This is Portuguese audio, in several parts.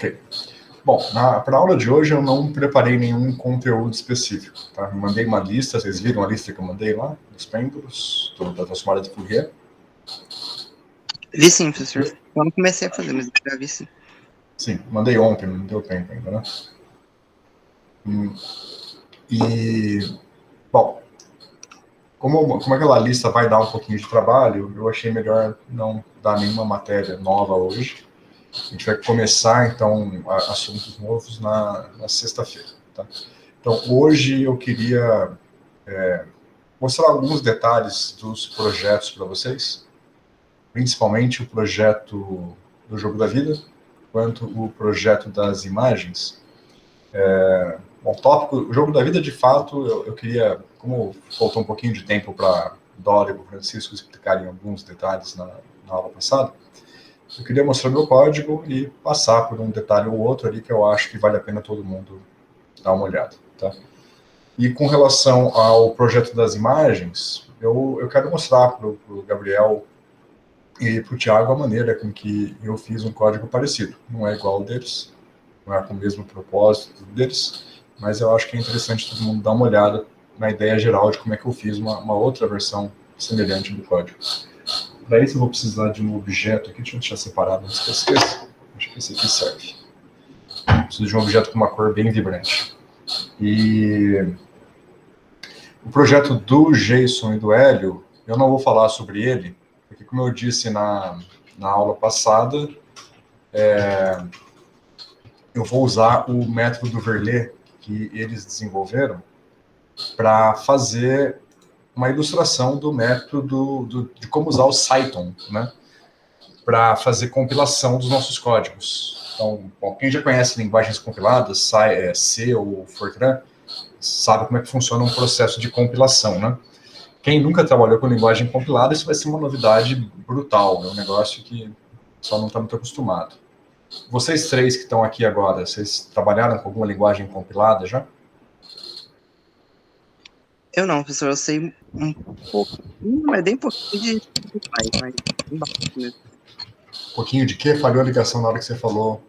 Ok. Bom, para a aula de hoje eu não preparei nenhum conteúdo específico, tá? Eu mandei uma lista, vocês viram a lista que eu mandei lá, dos pêndulos, da transformada de Fourier? Vi sim, professor. Eu não comecei a fazer, mas eu já vi sim. Sim, mandei ontem, não deu tempo ainda, né? Bom, como aquela lista vai dar um pouquinho de trabalho, eu achei melhor não dar nenhuma matéria nova hoje. A gente vai começar, então, assuntos novos na sexta-feira, tá? Então, hoje eu queria mostrar alguns detalhes dos projetos para vocês, principalmente o projeto do Jogo da Vida, quanto o projeto das imagens. Bom, tópico, o Jogo da Vida, de fato, eu queria, como faltou um pouquinho de tempo para Dora e o Francisco explicarem alguns detalhes na aula passada, eu queria mostrar meu código e passar por um detalhe ou outro ali que eu acho que vale a pena todo mundo dar uma olhada, tá? E com relação ao projeto das imagens, eu quero mostrar para o Gabriel e para o Thiago a maneira com que eu fiz um código parecido. Não é igual ao deles, não é com o mesmo propósito deles, mas eu acho que é interessante todo mundo dar uma olhada na ideia geral de como é que eu fiz uma outra versão semelhante do código. Para isso eu vou precisar de um objeto aqui, deixa eu deixar separado antes que eu esqueça. Acho que esse aqui serve. Preciso de um objeto com uma cor bem vibrante. E o projeto do Jason e do Hélio, eu não vou falar sobre ele, porque como eu disse na aula passada, eu vou usar o método do Verlet que eles desenvolveram para fazer uma ilustração do método de como usar o Cython, né, para fazer compilação dos nossos códigos. Então, bom, quem já conhece linguagens compiladas, C ou Fortran, sabe como é que funciona um processo de compilação, né? Quem nunca trabalhou com linguagem compilada, isso vai ser uma novidade brutal, é um negócio que só não está muito acostumado. Vocês três que estão aqui agora, vocês trabalharam com alguma linguagem compilada já? Eu não, professor, eu sei um pouquinho, mas bem pouquinho de Python, mas bem básico mesmo. Um pouquinho de quê? Falhou a ligação na hora que você falou.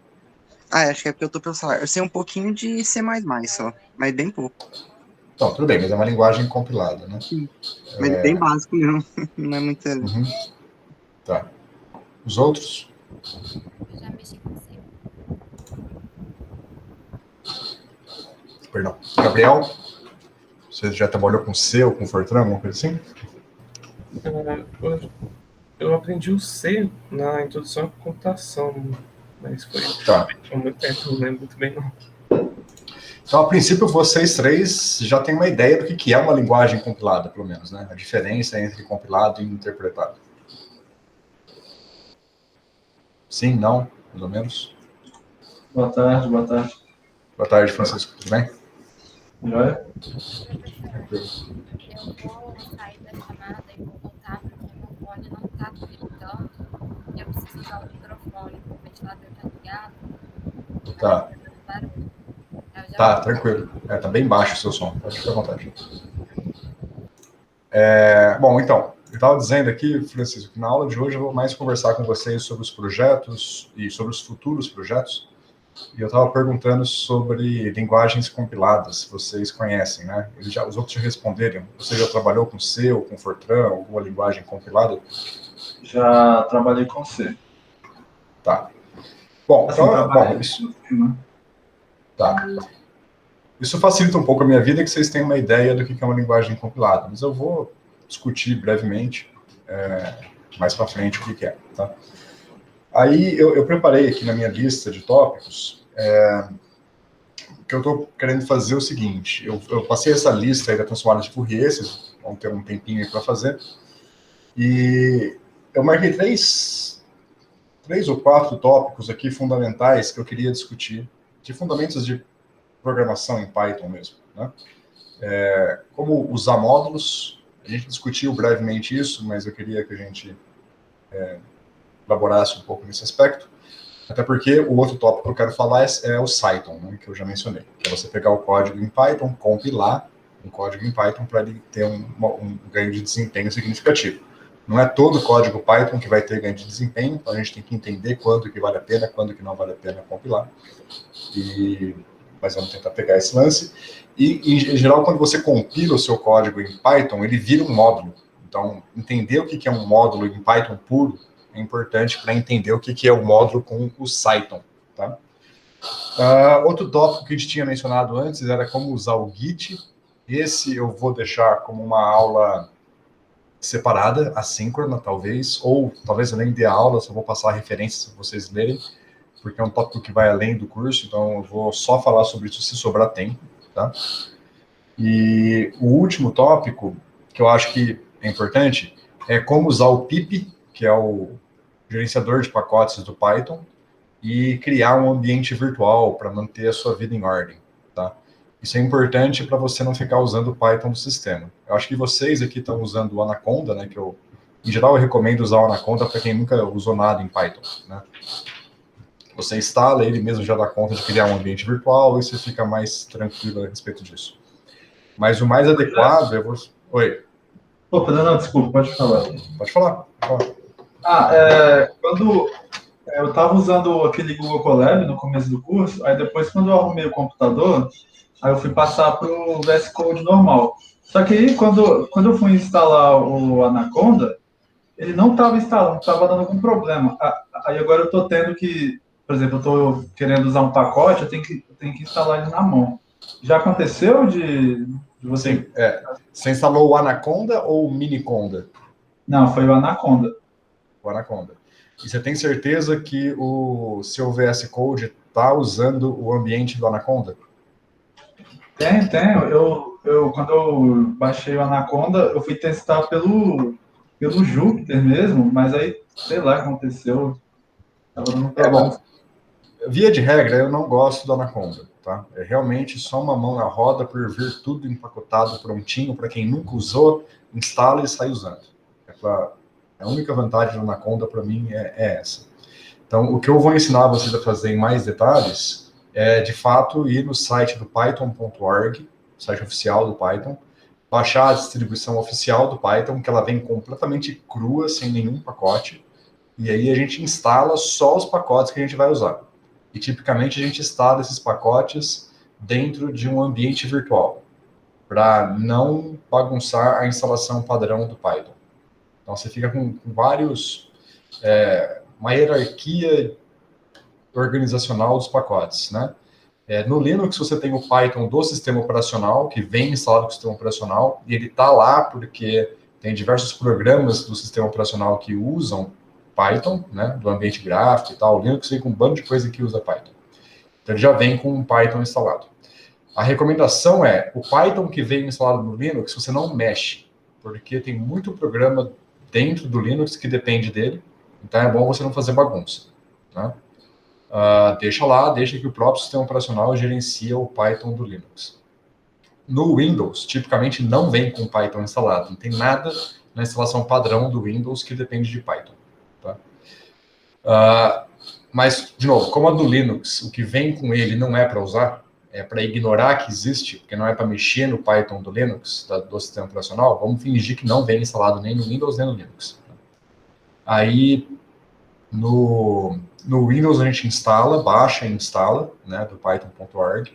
Ah, acho que é porque eu tô pelo celular. Eu sei um pouquinho de C++ só, mas bem pouco. Não, tudo bem, mas é uma linguagem compilada, né? Sim. Mas bem básico mesmo, não é muito... Uhum. Tá. Os outros? Eu já mexi com C. Perdão. Gabriel? Você já trabalhou com C ou com Fortran, alguma coisa assim? Eu aprendi o C na introdução à computação, mas foi há muito tempo, não lembro muito bem não. Então, a princípio, vocês três já têm uma ideia do que é uma linguagem compilada, pelo menos, né? A diferença entre compilado e interpretado. Sim, não, mais ou menos? Boa tarde, boa tarde. Boa tarde, Francisco, tudo bem? Joia? Eu vou sair da chamada e vou voltar porque meu fone não está habilitando. Eu preciso usar o microfone, o ventilador está ligado. Tá. Barulho. Tá, tranquilo. Tá bem baixo o seu som, pode ficar à vontade. Bom, então, eu estava dizendo aqui, Francisco, que na aula de hoje eu vou mais conversar com vocês sobre os projetos e sobre os futuros projetos. E eu estava perguntando sobre linguagens compiladas, se vocês conhecem, né? Os outros já responderam. Você já trabalhou com C ou com Fortran, alguma linguagem compilada? Já trabalhei com C. Tá. Bom, assim, então, isso... Tá. Isso facilita um pouco a minha vida, que vocês têm uma ideia do que é uma linguagem compilada. Mas eu vou discutir brevemente, mais para frente, o que é, tá? Aí eu preparei aqui na minha lista de tópicos, que eu estou querendo fazer o seguinte, eu passei essa lista aí da transformada de Fourier, vocês vão ter um tempinho aí para fazer, e eu marquei três ou quatro tópicos aqui fundamentais que eu queria discutir, de fundamentos de programação em Python mesmo, né? Como usar módulos, a gente discutiu brevemente isso, mas eu queria que a gente elaborasse um pouco nesse aspecto. Até porque o outro tópico que eu quero falar é o Cython, né, que eu já mencionei. Que é você pegar o código em Python, compilar um código em Python para ele ter um ganho de desempenho significativo. Não é todo o código Python que vai ter ganho de desempenho, então a gente tem que entender quando que vale a pena, quando que não vale a pena compilar. Mas vamos tentar pegar esse lance. E, em geral, quando você compila o seu código em Python, ele vira um módulo. Então, entender o que é um módulo em Python puro é importante para entender o que é o módulo com o Cython. Tá? Outro tópico que a gente tinha mencionado antes era como usar o Git. Esse eu vou deixar como uma aula separada, assíncrona, talvez, ou talvez além de aula, só vou passar referências para vocês lerem, porque é um tópico que vai além do curso, então eu vou só falar sobre isso se sobrar tempo, tá? E o último tópico, que eu acho que é importante, é como usar o pip, que é o gerenciador de pacotes do Python, e criar um ambiente virtual para manter a sua vida em ordem, tá? Isso é importante para você não ficar usando o Python no sistema. Eu acho que vocês aqui estão usando o Anaconda, né? Que em geral, eu recomendo usar o Anaconda para quem nunca usou nada em Python, né? Você instala, ele mesmo já dá conta de criar um ambiente virtual e você fica mais tranquilo a respeito disso. Mas o mais adequado é você... Oi. Opa, não, desculpa, pode falar. Pode falar. Quando eu estava usando aquele Google Colab no começo do curso, aí depois, quando eu arrumei o computador, aí eu fui passar para o VS Code normal. Só que aí, quando eu fui instalar o Anaconda, ele não estava instalando, estava dando algum problema. Aí agora eu estou tendo que, por exemplo, eu estou querendo usar um pacote, eu tenho que instalar ele na mão. Já aconteceu de você... Sim, Você instalou o Anaconda ou o Miniconda? Não, foi o Anaconda. O Anaconda. E você tem certeza que o seu VS Code está usando o ambiente do Anaconda? Tenho. Quando eu baixei o Anaconda, eu fui testar pelo Jupyter mesmo, mas aí, sei lá o que aconteceu. Tava dando Bom, via de regra, eu não gosto do Anaconda, tá? É realmente só uma mão na roda por vir tudo empacotado, prontinho, para quem nunca usou, instala e sai usando. A única vantagem do Anaconda, para mim, é essa. Então, o que eu vou ensinar vocês a fazer em mais detalhes é, de fato, ir no site do python.org, site oficial do Python, baixar a distribuição oficial do Python, que ela vem completamente crua, sem nenhum pacote, e aí a gente instala só os pacotes que a gente vai usar. E, tipicamente, a gente instala esses pacotes dentro de um ambiente virtual, para não bagunçar a instalação padrão do Python. Então, você fica com vários... uma hierarquia organizacional dos pacotes, né? No Linux, você tem o Python do sistema operacional, que vem instalado com o sistema operacional, e ele está lá porque tem diversos programas do sistema operacional que usam Python, né, do ambiente gráfico e tal. O Linux vem com um bando de coisa que usa Python. Então, ele já vem com um Python instalado. A recomendação é, o Python que vem instalado no Linux, você não mexe, porque tem muito programa dentro do Linux que depende dele, então é bom você não fazer bagunça, né? Deixa lá, deixa que o próprio sistema operacional gerencia o Python do Linux. No Windows, tipicamente não vem com Python instalado, não tem nada na instalação padrão do Windows que depende de Python. Tá? Mas, de novo, como a do Linux, o que vem com ele não é para usar, é para ignorar que existe, porque não é para mexer no Python do Linux, do sistema operacional, vamos fingir que não vem instalado nem no Windows nem no Linux. Aí, no Windows a gente instala, baixa e instala, né, do python.org.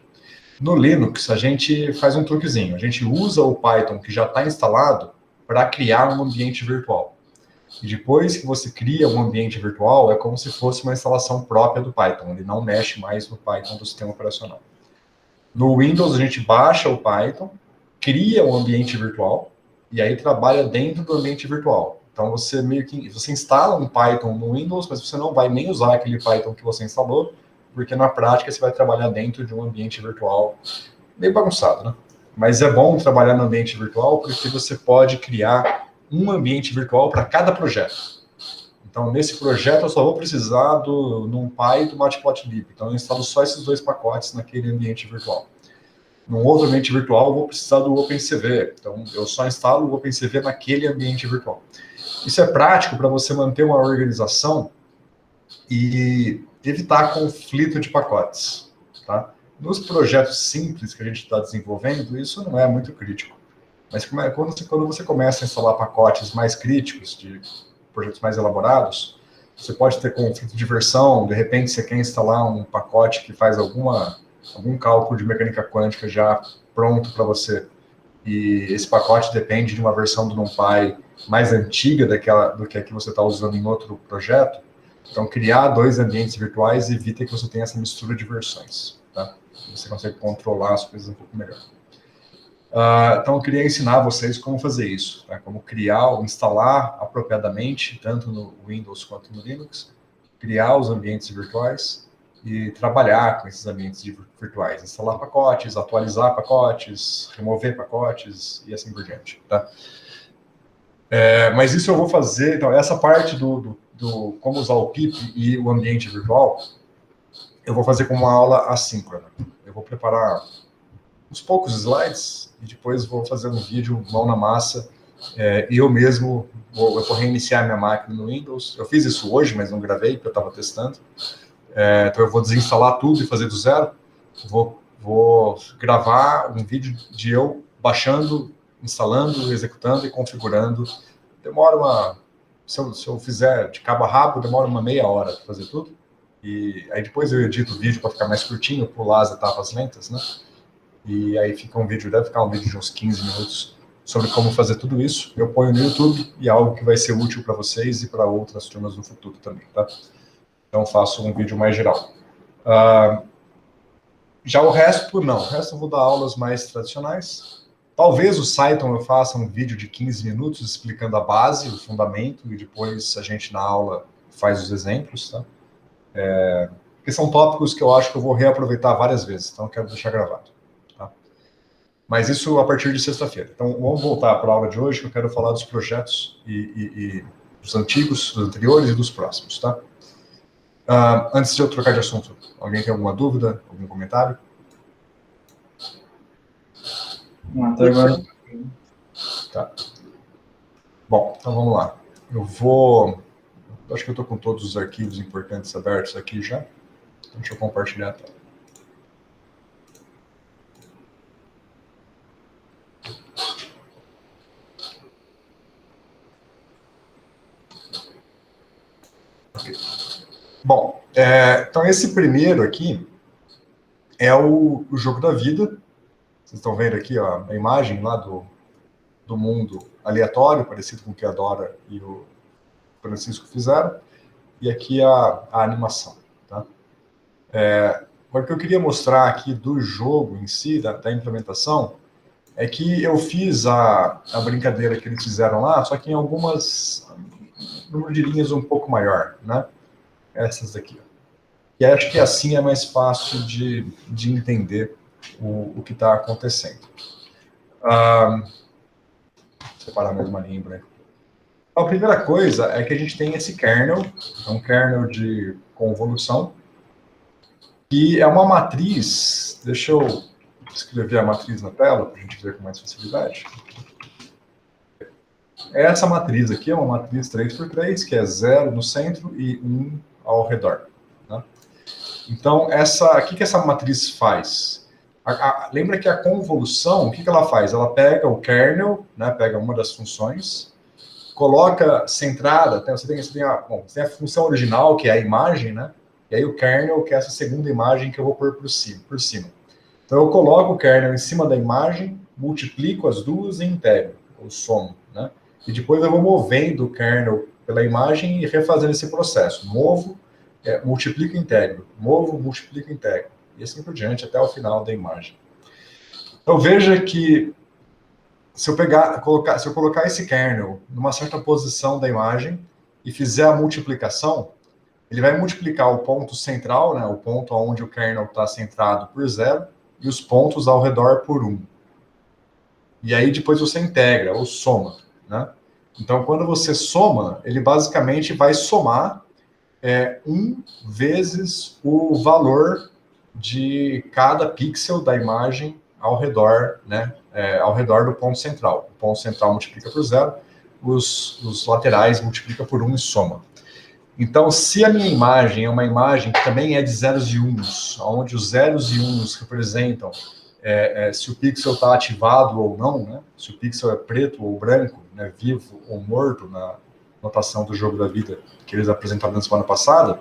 No Linux a gente faz um truquezinho, a gente usa o Python que já está instalado para criar um ambiente virtual. E depois que você cria um ambiente virtual, é como se fosse uma instalação própria do Python, ele não mexe mais no Python do sistema operacional. No Windows a gente baixa o Python, cria um ambiente virtual, e aí trabalha dentro do ambiente virtual. Então, você instala um Python no Windows, mas você não vai nem usar aquele Python que você instalou, porque na prática você vai trabalhar dentro de um ambiente virtual meio bagunçado, né? Mas é bom trabalhar no ambiente virtual porque você pode criar um ambiente virtual para cada projeto. Então, nesse projeto eu só vou precisar do NumPy e do Matplotlib. Então, eu instalo só esses dois pacotes naquele ambiente virtual. Num outro ambiente virtual, eu vou precisar do OpenCV. Então, eu só instalo o OpenCV naquele ambiente virtual. Isso é prático para você manter uma organização e evitar conflito de pacotes. Tá? Nos projetos simples que a gente está desenvolvendo, isso não é muito crítico. Mas quando você começa a instalar pacotes mais críticos, de projetos mais elaborados, você pode ter conflito de versão, de repente você quer instalar um pacote que faz algum cálculo de mecânica quântica já pronto para você, e esse pacote depende de uma versão do NumPy mais antiga do que a que você está usando em outro projeto. Então, criar 2 ambientes virtuais evita que você tenha essa mistura de versões, tá? Você consegue controlar as coisas um pouco melhor. Então, eu queria ensinar vocês como fazer isso, tá? Como criar ou instalar apropriadamente, tanto no Windows quanto no Linux, criar os ambientes virtuais e trabalhar com esses ambientes virtuais, instalar pacotes, atualizar pacotes, remover pacotes e assim por diante, tá? Mas isso eu vou fazer, então, essa parte do como usar o PIP e o ambiente virtual, eu vou fazer como uma aula assíncrona. Eu vou preparar uns poucos slides e depois vou fazer um vídeo mão na massa. Eu mesmo eu vou reiniciar minha máquina no Windows. Eu fiz isso hoje, mas não gravei, porque eu estava testando. Então eu vou desinstalar tudo e fazer do zero. Vou gravar um vídeo de eu baixando, instalando, executando e configurando. Demora se eu fizer de cabo a rabo, demora uma meia hora para fazer tudo. E aí depois eu edito o vídeo para ficar mais curtinho, pular as etapas lentas, né? E aí deve ficar um vídeo de uns 15 minutos sobre como fazer tudo isso. Eu ponho no YouTube e é algo que vai ser útil para vocês e para outras turmas no futuro também, tá? Então faço um vídeo mais geral. Já o resto, não. O resto eu vou dar aulas mais tradicionais. Talvez o Cython eu faça um vídeo de 15 minutos explicando a base, o fundamento, e depois a gente na aula faz os exemplos, tá? Porque são tópicos que eu acho que eu vou reaproveitar várias vezes, então eu quero deixar gravado. Tá? Mas isso a partir de sexta-feira. Então vamos voltar para a aula de hoje, que eu quero falar dos projetos e dos antigos, dos anteriores e dos próximos, tá? Antes de eu trocar de assunto, alguém tem alguma dúvida, algum comentário? Até agora. Tá. Bom, então vamos lá. Acho que eu estou com todos os arquivos importantes abertos aqui já. Então, deixa eu compartilhar a tela. Okay. Bom, então esse primeiro aqui é o jogo da vida. Vocês estão vendo aqui ó, a imagem lá do mundo aleatório, parecido com o que a Dora e o Francisco fizeram. E aqui a animação. Tá? Agora, o que eu queria mostrar aqui do jogo em si, da implementação, é que eu fiz a brincadeira que eles fizeram lá, só que em algumas número de linhas um pouco maior, né? Essas daqui. E acho que assim é mais fácil de entender o que está acontecendo. Vou separar mais uma linha branca. A primeira coisa é que a gente tem esse kernel, é um kernel de convolução, que é uma matriz. Deixa eu escrever a matriz na tela para a gente ver com mais facilidade. Essa matriz aqui é uma matriz 3x3, que é 0 no centro e 1 ao redor. Né? Então, o que essa matriz faz? Lembra que a convolução, o que ela faz? Ela pega o kernel, né, pega uma das funções, coloca centrada, você tem a função original, que é a imagem, né? E aí o kernel, que é essa segunda imagem que eu vou pôr por cima. Então eu coloco o kernel em cima da imagem, multiplico as duas e integro, ou somo, né? E depois eu vou movendo o kernel pela imagem e refazendo esse processo. Movo, multiplico e integro. Movo, multiplico e integro. E assim por diante até o final da imagem. Então veja que se eu colocar esse kernel numa certa posição da imagem e fizer a multiplicação, ele vai multiplicar o ponto central, né, o ponto onde o kernel está centrado, por 0, e os pontos ao redor por 1. E aí depois você integra, ou soma. Né? Então, quando você soma, ele basicamente vai somar 1 vezes o valor de cada pixel da imagem ao redor, né, ao redor do ponto central. O ponto central multiplica por 0, os laterais multiplica por 1 e soma. Então, se a minha imagem é uma imagem que também é de zeros e uns, onde os zeros e uns representam se o pixel está ativado ou não, né? Se o pixel é preto ou branco, né? Vivo ou morto, na notação do jogo da vida que eles apresentaram na semana passada,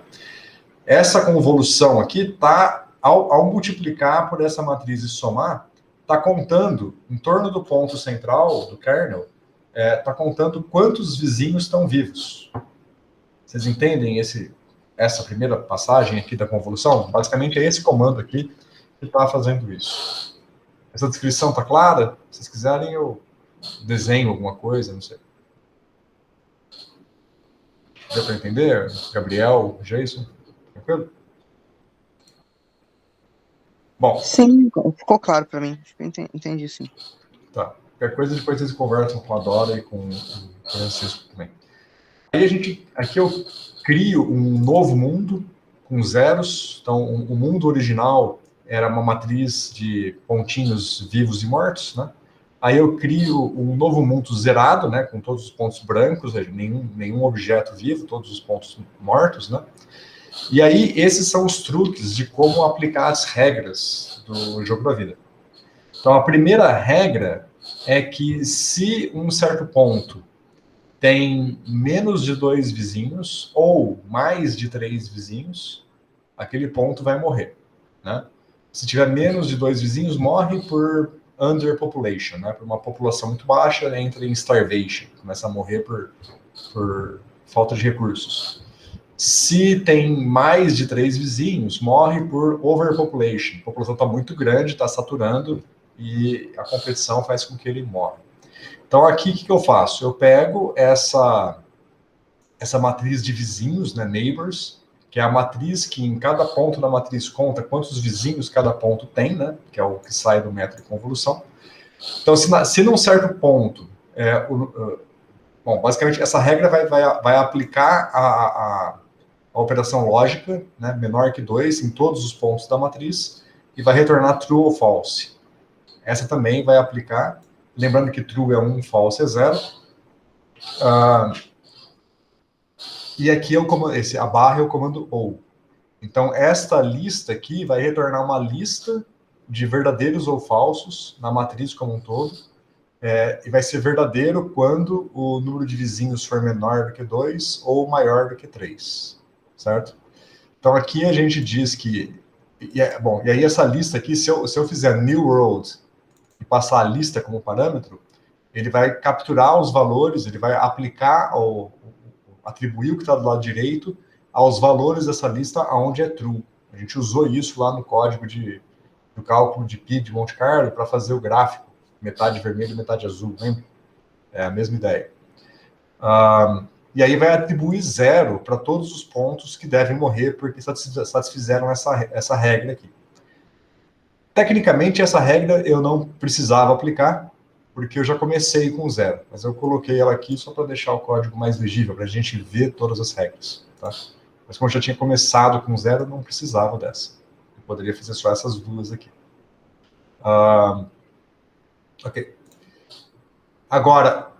essa convolução aqui está, ao multiplicar por essa matriz e somar, está contando, em torno do ponto central do kernel, está contando quantos vizinhos estão vivos. Vocês entendem essa primeira passagem aqui da convolução? Basicamente é esse comando aqui que está fazendo isso. Essa descrição está clara? Se vocês quiserem, eu desenho alguma coisa, não sei. Deu para entender? Gabriel, Jason? Tranquilo? Bom. Sim, ficou claro para mim. Acho que eu entendi, sim. Tá. Qualquer coisa depois vocês conversam com a Dora e com o Francisco também. Aí aqui eu crio um novo mundo com zeros. Então, o mundo original era uma matriz de pontinhos vivos e mortos, né? Aí eu crio um novo mundo zerado, né, com todos os pontos brancos, nenhum objeto vivo, todos os pontos mortos, né? E aí esses são os truques de como aplicar as regras do jogo da vida. Então a primeira regra é que se um certo ponto tem menos de 2 vizinhos ou mais de 3 vizinhos, aquele ponto vai morrer, né? Se tiver menos de 2 vizinhos, morre por underpopulation, né? Por uma população muito baixa, entra em starvation, começa a morrer por falta de recursos. Se tem mais de 3 vizinhos, morre por overpopulation. A população está muito grande, está saturando, e a competição faz com que ele morra. Então aqui o que eu faço? Eu pego essa matriz de vizinhos, né, neighbors, que é a matriz que em cada ponto da matriz conta quantos vizinhos cada ponto tem, né, que é o que sai do método de convolução. Então, se num certo ponto, bom, basicamente essa regra vai aplicar a operação lógica, né, menor que 2 em todos os pontos da matriz e vai retornar true ou false. Essa também vai aplicar, lembrando que true é 1, false é 0. E aqui a barra é o comando ou. Então, esta lista aqui vai retornar uma lista de verdadeiros ou falsos na matriz como um todo, e vai ser verdadeiro quando o número de vizinhos for menor do que 2 ou maior do que 3, certo? Então, aqui a gente diz que... E aí essa lista aqui, se eu fizer new world e passar a lista como parâmetro, ele vai capturar os valores, ele vai aplicar atribuir o que está do lado direito aos valores dessa lista aonde é true. A gente usou isso lá no código do cálculo de pi de Monte Carlo para fazer o gráfico, metade vermelho e metade azul, lembra? É a mesma ideia. E aí vai atribuir 0 para todos os pontos que devem morrer porque satisfizeram essa regra aqui. Tecnicamente, essa regra eu não precisava aplicar, porque eu já comecei com 0, mas eu coloquei ela aqui só para deixar o código mais legível, para a gente ver todas as regras, tá? Mas como eu já tinha começado com 0, eu não precisava dessa. Eu poderia fazer só essas duas aqui. Ok. Agora,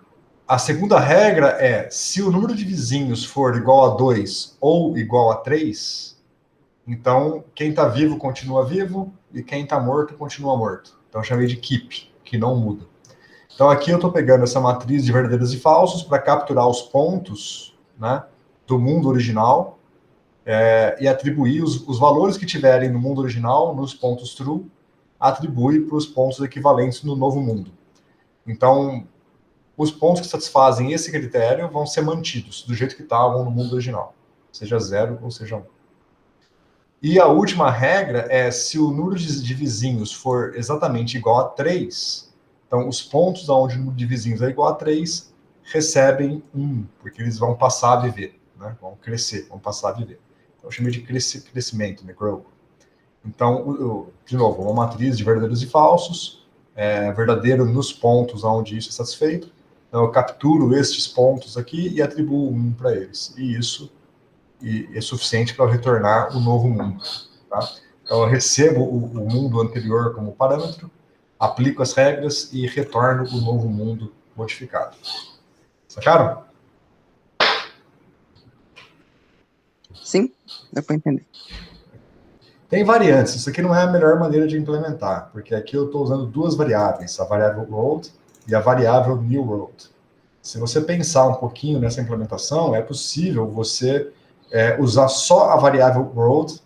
a segunda regra é, se o número de vizinhos for igual a 2 ou igual a 3, então quem está vivo continua vivo e quem está morto continua morto. Então eu chamei de keep, que não muda. Então aqui eu estou pegando essa matriz de verdadeiros e falsos para capturar os pontos, né, do mundo original e atribuir os valores que tiverem no mundo original, nos pontos true, atribui para os pontos equivalentes no novo mundo. Então, os pontos que satisfazem esse critério vão ser mantidos do jeito que estavam no mundo original, seja 0 ou seja 1. E a última regra é, se o número de vizinhos for exatamente igual a 3, então os pontos onde o número de vizinhos é igual a 3 recebem 1, porque eles vão passar a viver, né? Vão crescer, vão passar a viver. Então eu chamei de crescimento, né? Grow. Então, de novo, uma matriz de verdadeiros e falsos, verdadeiro nos pontos onde isso é satisfeito. Então eu capturo estes pontos aqui e atribuo 1 para eles. E isso é suficiente para eu retornar o novo mundo. Tá? Então eu recebo o mundo anterior como parâmetro, aplico as regras e retorno o novo mundo modificado. Sacaram? Sim, dá para entender. Tem variantes, isso aqui não é a melhor maneira de implementar, porque aqui eu estou usando duas variáveis, a variável road e a variável new road. Se você pensar um pouquinho nessa implementação, é possível você usar só a variável road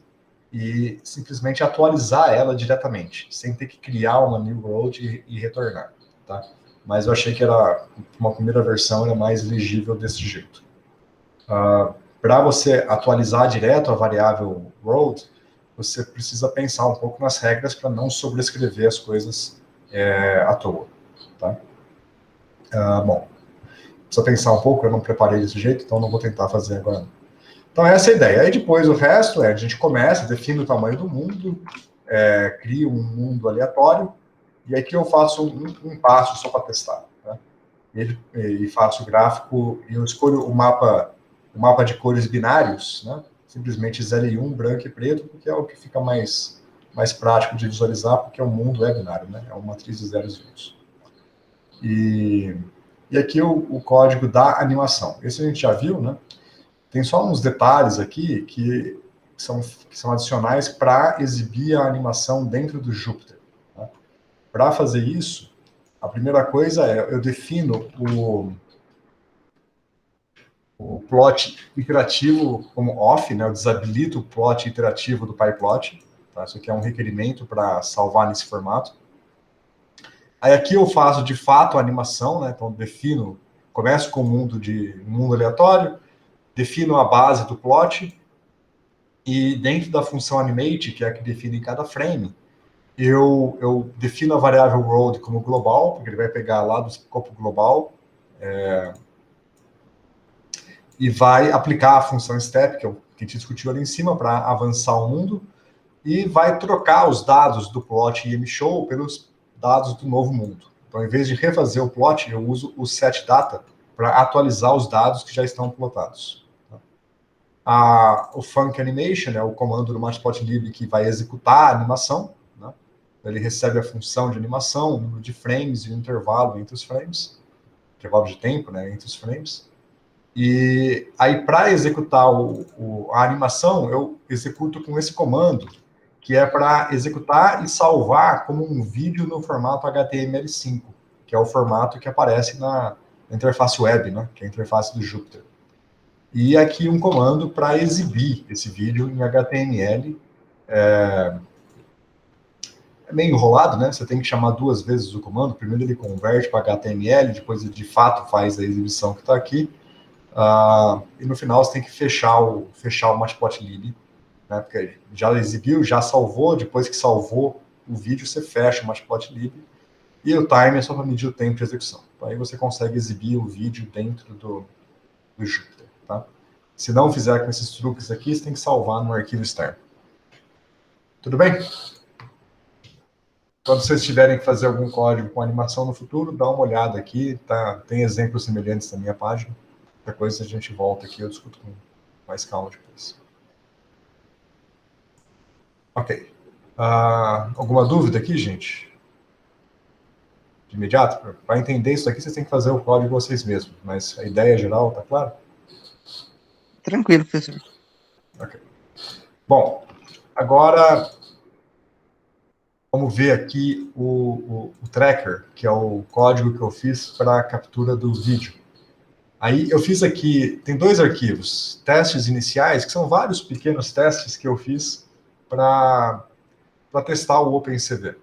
e simplesmente atualizar ela diretamente, sem ter que criar uma new road e retornar, tá? Mas eu achei que uma primeira versão era mais legível desse jeito. Para você atualizar direto a variável road, você precisa pensar um pouco nas regras para não sobrescrever as coisas à toa, tá? Bom, precisa pensar um pouco, eu não preparei desse jeito, então não vou tentar fazer agora. Então essa é a ideia. Aí depois o resto a gente começa, define o tamanho do mundo, cria um mundo aleatório, e aqui eu faço um passo só para testar, tá? E faço o gráfico, e eu escolho o mapa de cores binários, né? Simplesmente 0 e 1, branco e preto, porque é o que fica mais prático de visualizar, porque o mundo é binário, né? É uma matriz de zeros e uns. E aqui o código da animação. Esse a gente já viu, né? Tem só uns detalhes aqui que são adicionais para exibir a animação dentro do Jupyter. Tá? Para fazer isso, a primeira coisa eu defino o plot iterativo como off, né? Eu desabilito o plot iterativo do PyPlot. Tá? Isso aqui é um requerimento para salvar nesse formato. Aí aqui eu faço de fato a animação, né? Então começo com um mundo aleatório, defino a base do plot, e dentro da função animate, que é a que define cada frame, eu defino a variável road como global, porque ele vai pegar lá do escopo global, e vai aplicar a função step, que a gente discutiu ali em cima, para avançar o mundo, e vai trocar os dados do plot IMShow pelos dados do novo mundo. Então, em vez de refazer o plot, eu uso o setData para atualizar os dados que já estão plotados. O Func Animation é o comando do Matplotlib que vai executar a animação, né? Ele recebe a função de animação, o número de frames e o intervalo entre os frames, intervalo de tempo, né, entre os frames. E aí, para executar a animação, eu executo com esse comando, que é para executar e salvar como um vídeo no formato HTML5, que é o formato que aparece na interface web, né, que é a interface do Jupyter. E aqui um comando para exibir esse vídeo em HTML. É meio enrolado, né? Você tem que chamar duas vezes o comando. Primeiro ele converte para HTML, depois ele de fato faz a exibição que está aqui. E no final você tem que fechar o Matplotlib, né? Porque já exibiu, já salvou. Depois que salvou o vídeo, você fecha o Matplotlib. E o timer é só para medir o tempo de execução. Aí você consegue exibir o vídeo dentro do Jupyter. Tá? Se não fizer com esses truques aqui, você tem que salvar no arquivo externo. Tudo bem? Quando vocês tiverem que fazer algum código com animação no futuro, dá uma olhada aqui, tá? Tem exemplos semelhantes na minha página. Qualquer coisa a gente volta aqui, eu discuto com mais calma depois. Ok. Alguma dúvida aqui, gente? De imediato? Para entender isso aqui, vocês têm que fazer o código vocês mesmos, mas a ideia geral, tá claro? Tranquilo, professor. Ok. Bom, agora vamos ver aqui o tracker, que é o código que eu fiz para a captura do vídeo. Aí eu fiz aqui, tem dois arquivos, testes iniciais, que são vários pequenos testes que eu fiz para testar o OpenCV.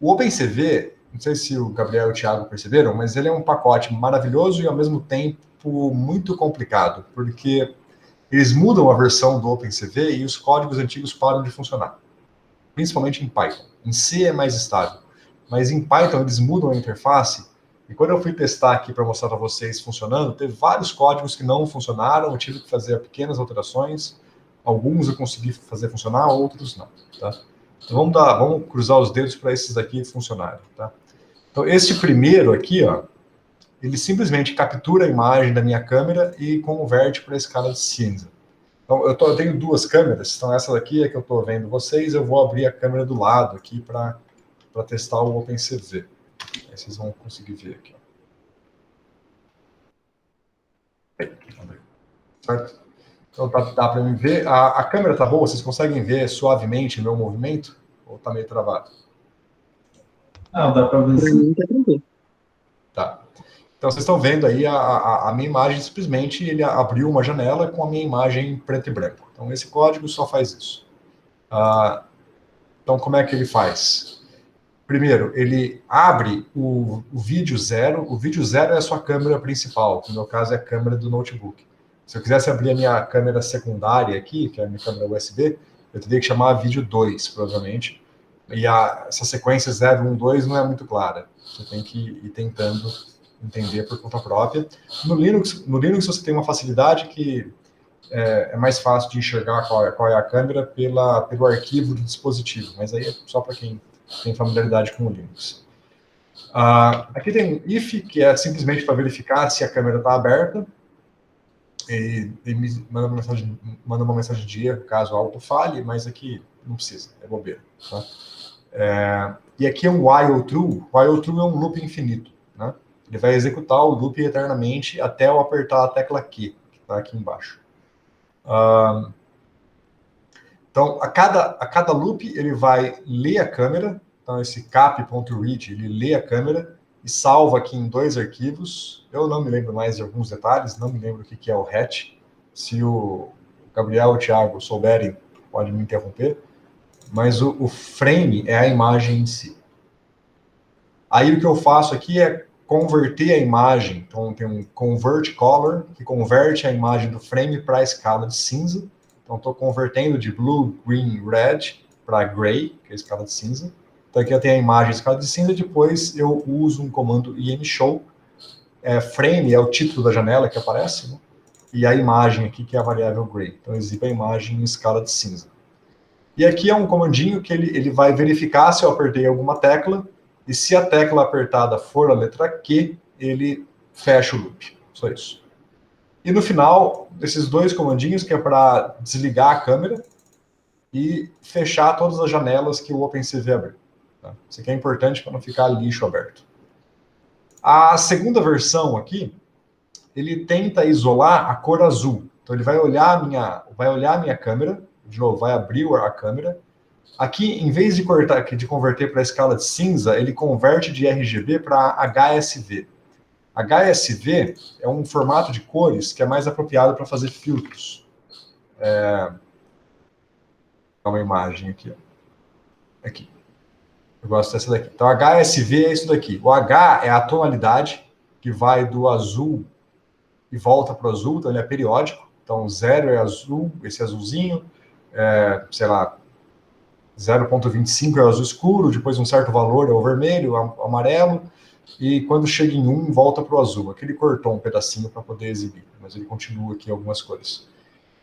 O OpenCV, não sei se o Gabriel e o Thiago perceberam, mas ele é um pacote maravilhoso e ao mesmo tempo muito complicado, porque eles mudam a versão do OpenCV e os códigos antigos param de funcionar, principalmente em Python. Em C é mais estável, mas em Python eles mudam a interface, e quando eu fui testar aqui para mostrar para vocês funcionando, teve vários códigos que não funcionaram, eu tive que fazer pequenas alterações, alguns eu consegui fazer funcionar, outros não, tá? Então vamos cruzar os dedos para esses daqui funcionarem, tá? Então esse primeiro aqui, ó, ele simplesmente captura a imagem da minha câmera e converte para a escala de cinza. Então, eu tenho duas câmeras, então essa daqui é que eu estou vendo vocês, eu vou abrir a câmera do lado aqui para testar o OpenCV. Aí vocês vão conseguir ver aqui. Certo? Então dá para me ver. A câmera tá boa? Vocês conseguem ver suavemente o meu movimento? Ou tá meio travado? Não, dá para ver Pra sim. mim tá tranquilo. Tá. Então vocês estão vendo aí a minha imagem, simplesmente ele abriu uma janela com a minha imagem em preto e branco. Então esse código só faz isso. Então como é que ele faz? Primeiro, ele abre o vídeo zero. O vídeo zero é a sua câmera principal, que no meu caso é a câmera do notebook. Se eu quisesse abrir a minha câmera secundária aqui, que é a minha câmera USB, eu teria que chamar vídeo 2, provavelmente. E essa sequência 0, 1, 2 não é muito clara. Você tem que ir tentando entender por conta própria. No Linux você tem uma facilidade que é mais fácil de enxergar qual é a câmera pelo arquivo do dispositivo, mas aí é só para quem tem familiaridade com o Linux. Aqui tem if, que é simplesmente para verificar se a câmera está aberta, e me manda uma mensagem de erro caso algo falhe, mas aqui não precisa, é bobeira. Tá? E aqui é um while true. While true é um loop infinito. Né? Ele vai executar o loop eternamente até eu apertar a tecla Q, que está aqui embaixo. Então, a cada loop, ele vai ler a câmera. Então, esse cap.read, ele lê a câmera e salva aqui em 2 arquivos. Eu não me lembro mais de alguns detalhes, não me lembro o que é o hatch. Se o Gabriel ou o Thiago souberem, pode me interromper. Mas o frame é a imagem em si. Aí, o que eu faço aqui é converter a imagem. Então, tem um convert color, que converte a imagem do frame para a escala de cinza. Então, estou convertendo de blue, green, red para gray, que é a escala de cinza. Então, aqui eu tenho a imagem em escala de cinza, depois eu uso um comando imshow. Frame é o título da janela que aparece, né? E a imagem aqui, que é a variável gray. Então, exibe a imagem em escala de cinza. E aqui é um comandinho que ele vai verificar se eu apertei alguma tecla, e se a tecla apertada for a letra Q, ele fecha o loop. Só isso. E no final, esses 2 comandinhos, que é para desligar a câmera e fechar todas as janelas que o OpenCV abriu. Tá? Isso aqui é importante para não ficar lixo aberto. A segunda versão aqui, ele tenta isolar a cor azul. Então ele vai olhar a minha câmera, de novo, vai abrir a câmera. Aqui, em vez de converter para a escala de cinza, ele converte de RGB para HSV. HSV é um formato de cores que é mais apropriado para fazer filtros. Dá uma imagem aqui. Aqui. Eu gosto dessa daqui. Então, HSV é isso daqui. O H é a tonalidade que vai do azul e volta para o azul, então ele é periódico. Então, 0 é azul, esse azulzinho, sei lá, 0,25 é o azul escuro, depois um certo valor é o vermelho, o amarelo, e quando chega em 1, volta para o azul. Aqui ele cortou um pedacinho para poder exibir, mas ele continua aqui algumas cores.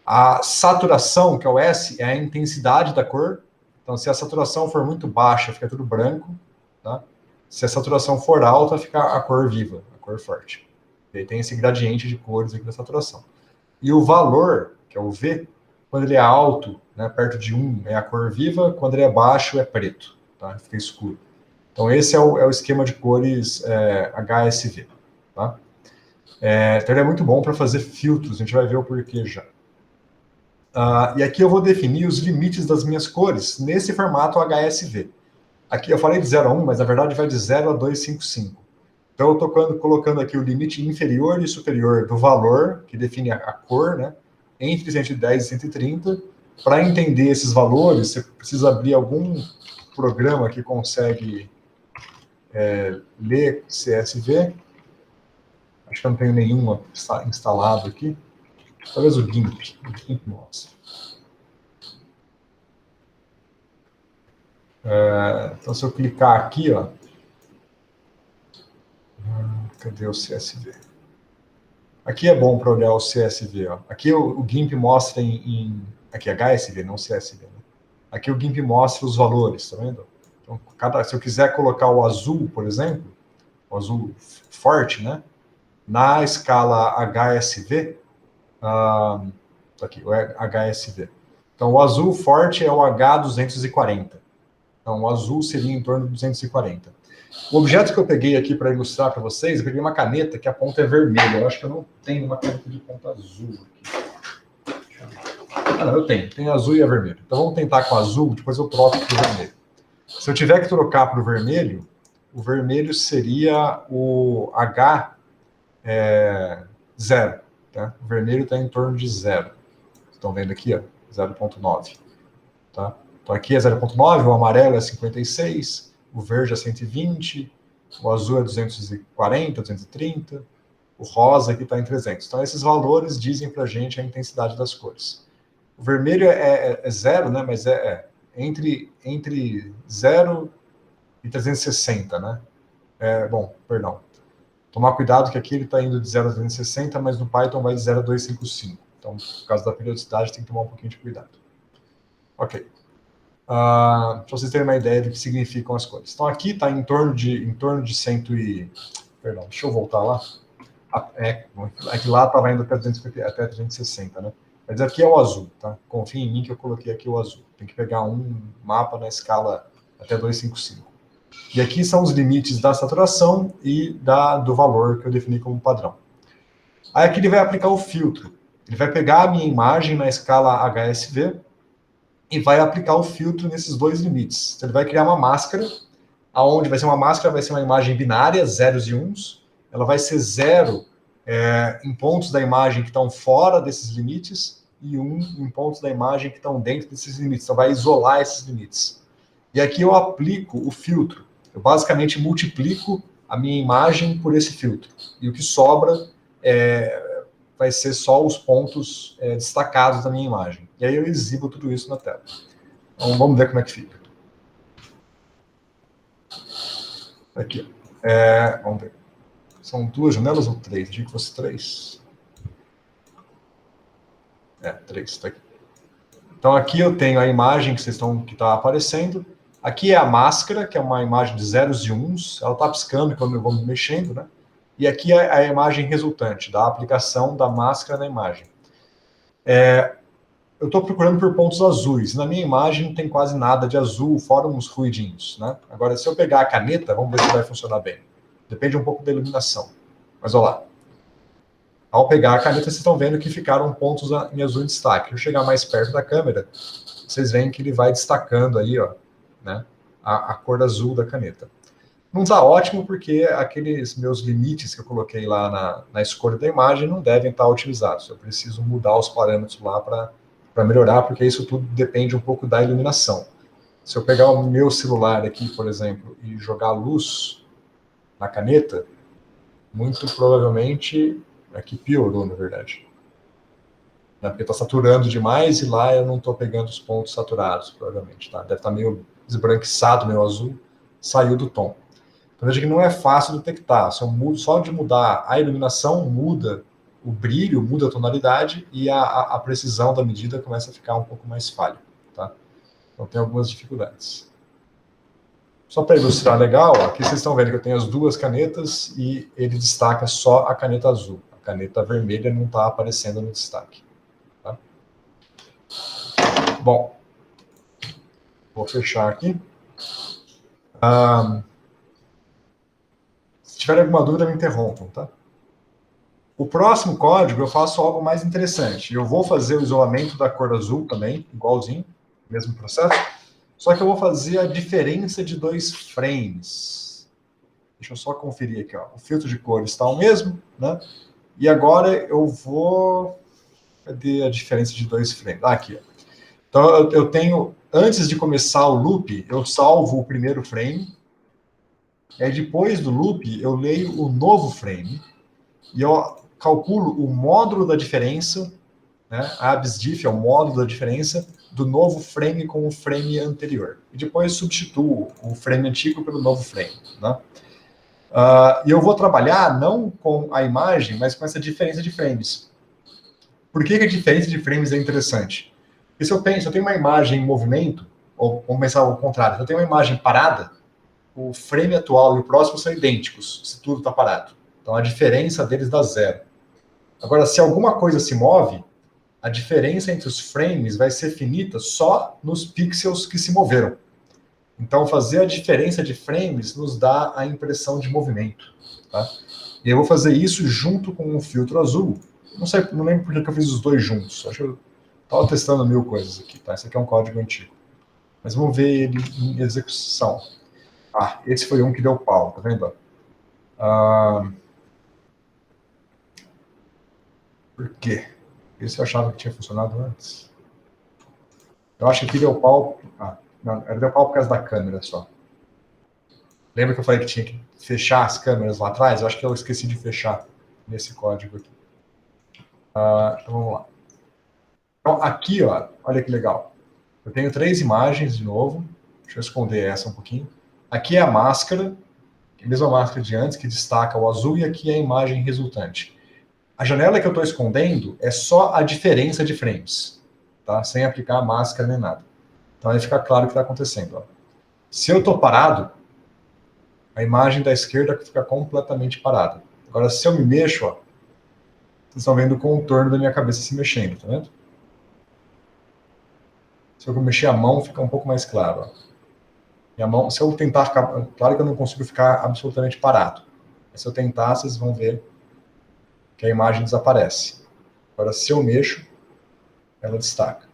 A saturação, que é o S, é a intensidade da cor. Então, se a saturação for muito baixa, fica tudo branco. Tá? Se a saturação for alta, fica a cor viva, a cor forte. E aí tem esse gradiente de cores aqui da saturação. E o valor, que é o V, quando ele é alto, né, perto de 1, é a cor viva, quando ele é baixo, é preto, tá? Fica escuro. Então, esse é o esquema de cores HSV. Tá? Então, ele é muito bom para fazer filtros, a gente vai ver o porquê já. E aqui eu vou definir os limites das minhas cores nesse formato HSV. Aqui eu falei de 0 a 1, mas na verdade vai de 0 a 255. Então, eu estou colocando aqui o limite inferior e superior do valor, que define a cor, né, entre 110 e 130. Para entender esses valores, você precisa abrir algum programa que consegue ler CSV. Acho que eu não tenho nenhuma instalado aqui. Talvez o GIMP. Nossa. Então, se eu clicar aqui, ó. Cadê o CSV? Aqui é bom para olhar o CSV. Ó. Aqui o GIMP mostra aqui, HSV, não CSV. Né? Aqui o GIMP mostra os valores, tá vendo? Então, se eu quiser colocar o azul, por exemplo, o azul forte, né? Na escala HSV, aqui, o HSV. Então, o azul forte é o H240. Então, o azul seria em torno de 240. O objeto que eu peguei aqui para ilustrar para vocês, eu peguei uma caneta que a ponta é vermelha. Eu acho que eu não tenho uma caneta de ponta azul aqui. Deixa eu Ah, não, eu tenho. Tem azul e a vermelho. Então vamos tentar com azul, depois eu troco para o vermelho. Se eu tiver que trocar para o vermelho seria o H 0. Tá? O vermelho está em torno de 0. Estão vendo aqui, ó, 0,9. Tá? Então aqui é 0,9, o amarelo é 56, o verde é 120, o azul é 240, 230, o rosa aqui está em 300. Então esses valores dizem para a gente a intensidade das cores. O vermelho é 0, né? Mas entre 0 e 360, né? Bom, perdão. Tomar cuidado que aqui ele está indo de 0 a 360, mas no Python vai de 0 a 255. Então, por causa da periodicidade, tem que tomar um pouquinho de cuidado. Ok. Para vocês terem uma ideia do que significam as cores. Então, aqui está em torno de 100 e... Perdão, deixa eu voltar lá. Aqui lá estava indo até 360, né? Mas aqui é o azul, tá? Confia em mim que eu coloquei aqui o azul. Tem que pegar um mapa na escala até 255. E aqui são os limites da saturação e do valor que eu defini como padrão. Aí aqui ele vai aplicar o filtro. Ele vai pegar a minha imagem na escala HSV e vai aplicar o filtro nesses dois limites. Então, ele vai criar uma máscara, aonde vai ser uma imagem binária, zeros e uns. Ela vai ser 0 em pontos da imagem que estão fora desses limites e 1 em pontos da imagem que estão dentro desses limites. Então, vai isolar esses limites. E aqui eu aplico o filtro. Eu basicamente multiplico a minha imagem por esse filtro. E o que sobra vai ser só os pontos destacados da minha imagem. E aí eu exibo tudo isso na tela. Então vamos ver como é que fica. Aqui. Vamos ver. São 2 janelas ou 3? Achei que fosse 3. 3, está aqui. Então aqui eu tenho a imagem que está aparecendo. Aqui é a máscara, que é uma imagem de zeros e uns. Ela está piscando quando eu vou me mexendo, né? E aqui é a imagem resultante, da aplicação da máscara na imagem. Eu estou procurando por pontos azuis. Na minha imagem não tem quase nada de azul, fora uns ruidinhos, né? Agora, se eu pegar a caneta, vamos ver se vai funcionar bem. Depende um pouco da iluminação. Mas olha lá. Ao pegar a caneta, vocês estão vendo que ficaram pontos em azul em destaque. Se eu chegar mais perto da câmera, vocês veem que ele vai destacando aí, ó, né, a cor azul da caneta. Não está ótimo porque aqueles meus limites que eu coloquei lá na escolha da imagem não devem estar utilizados. Eu preciso mudar os parâmetros lá para melhorar, porque isso tudo depende um pouco da iluminação. Se eu pegar o meu celular aqui, por exemplo, e jogar luz na caneta, muito provavelmente aqui piorou, na verdade. Porque está saturando demais e lá eu não estou pegando os pontos saturados, provavelmente. Tá? Deve estar meio esbranquiçado, meu azul, saiu do tom. Então veja que não é fácil detectar. Só de mudar a iluminação, muda o brilho, muda a tonalidade e a precisão da medida começa a ficar um pouco mais falha. Tá? Então tem algumas dificuldades. Só para ilustrar legal, aqui vocês estão vendo que eu tenho as duas canetas e ele destaca só a caneta azul. A caneta vermelha não está aparecendo no destaque. Tá? Bom, vou fechar aqui. Se tiver alguma dúvida, me interrompam, tá? O próximo código eu faço algo mais interessante. Eu vou fazer o isolamento da cor azul também, igualzinho, mesmo processo. Só que eu vou fazer a diferença de 2 frames. Deixa eu só conferir aqui, ó. O filtro de cor está o mesmo, né? E agora eu vou... Cadê a diferença de 2 frames? Aqui, ó. Então eu tenho... Antes de começar o loop, eu salvo o primeiro frame. E aí, depois do loop, eu leio o novo frame. E eu calculo o módulo da diferença, né? A ABSDIF é o módulo da diferença do novo frame com o frame anterior. E depois substituo o frame antigo pelo novo frame, né? E eu vou trabalhar não com a imagem, mas com essa diferença de frames. Por que a diferença de frames é interessante? Porque se eu tenho uma imagem em movimento, ou vamos pensar ao contrário, se eu tenho uma imagem parada, o frame atual e o próximo são idênticos, se tudo está parado. Então a diferença deles dá 0. Agora, se alguma coisa se move, a diferença entre os frames vai ser finita só nos pixels que se moveram. Então, fazer a diferença de frames nos dá a impressão de movimento. Tá? E eu vou fazer isso junto com o filtro azul. Não lembro por que eu fiz os dois juntos. Acho que eu Estava testando 1000 coisas aqui, tá? Esse aqui é um código antigo. Mas vamos ver ele em execução. Ah, esse foi um que deu pau, tá vendo? Por quê? Esse eu achava que tinha funcionado antes. Eu acho que aqui deu pau... não, deu pau por causa da câmera só. Lembra que eu falei que tinha que fechar as câmeras lá atrás? Eu acho que eu esqueci de fechar nesse código aqui. Então vamos lá. Então aqui, ó, olha que legal. Eu tenho 3 imagens de novo. Deixa eu esconder essa um pouquinho. Aqui é a máscara, a mesma máscara de antes, que destaca o azul, e aqui é a imagem resultante. A janela que eu estou escondendo é só a diferença de frames, tá? Sem aplicar a máscara nem nada. Então aí fica claro o que está acontecendo. Ó. Se eu estou parado, a imagem da esquerda fica completamente parada. Agora, se eu me mexo, ó, vocês estão vendo o contorno da minha cabeça se mexendo, tá vendo? Se eu mexer a mão, fica um pouco mais claro. Ó. Minha mão, se eu tentar ficar... Claro que eu não consigo ficar absolutamente parado. Mas se eu tentar, vocês vão ver que a imagem desaparece. Agora, se eu mexo, ela destaca.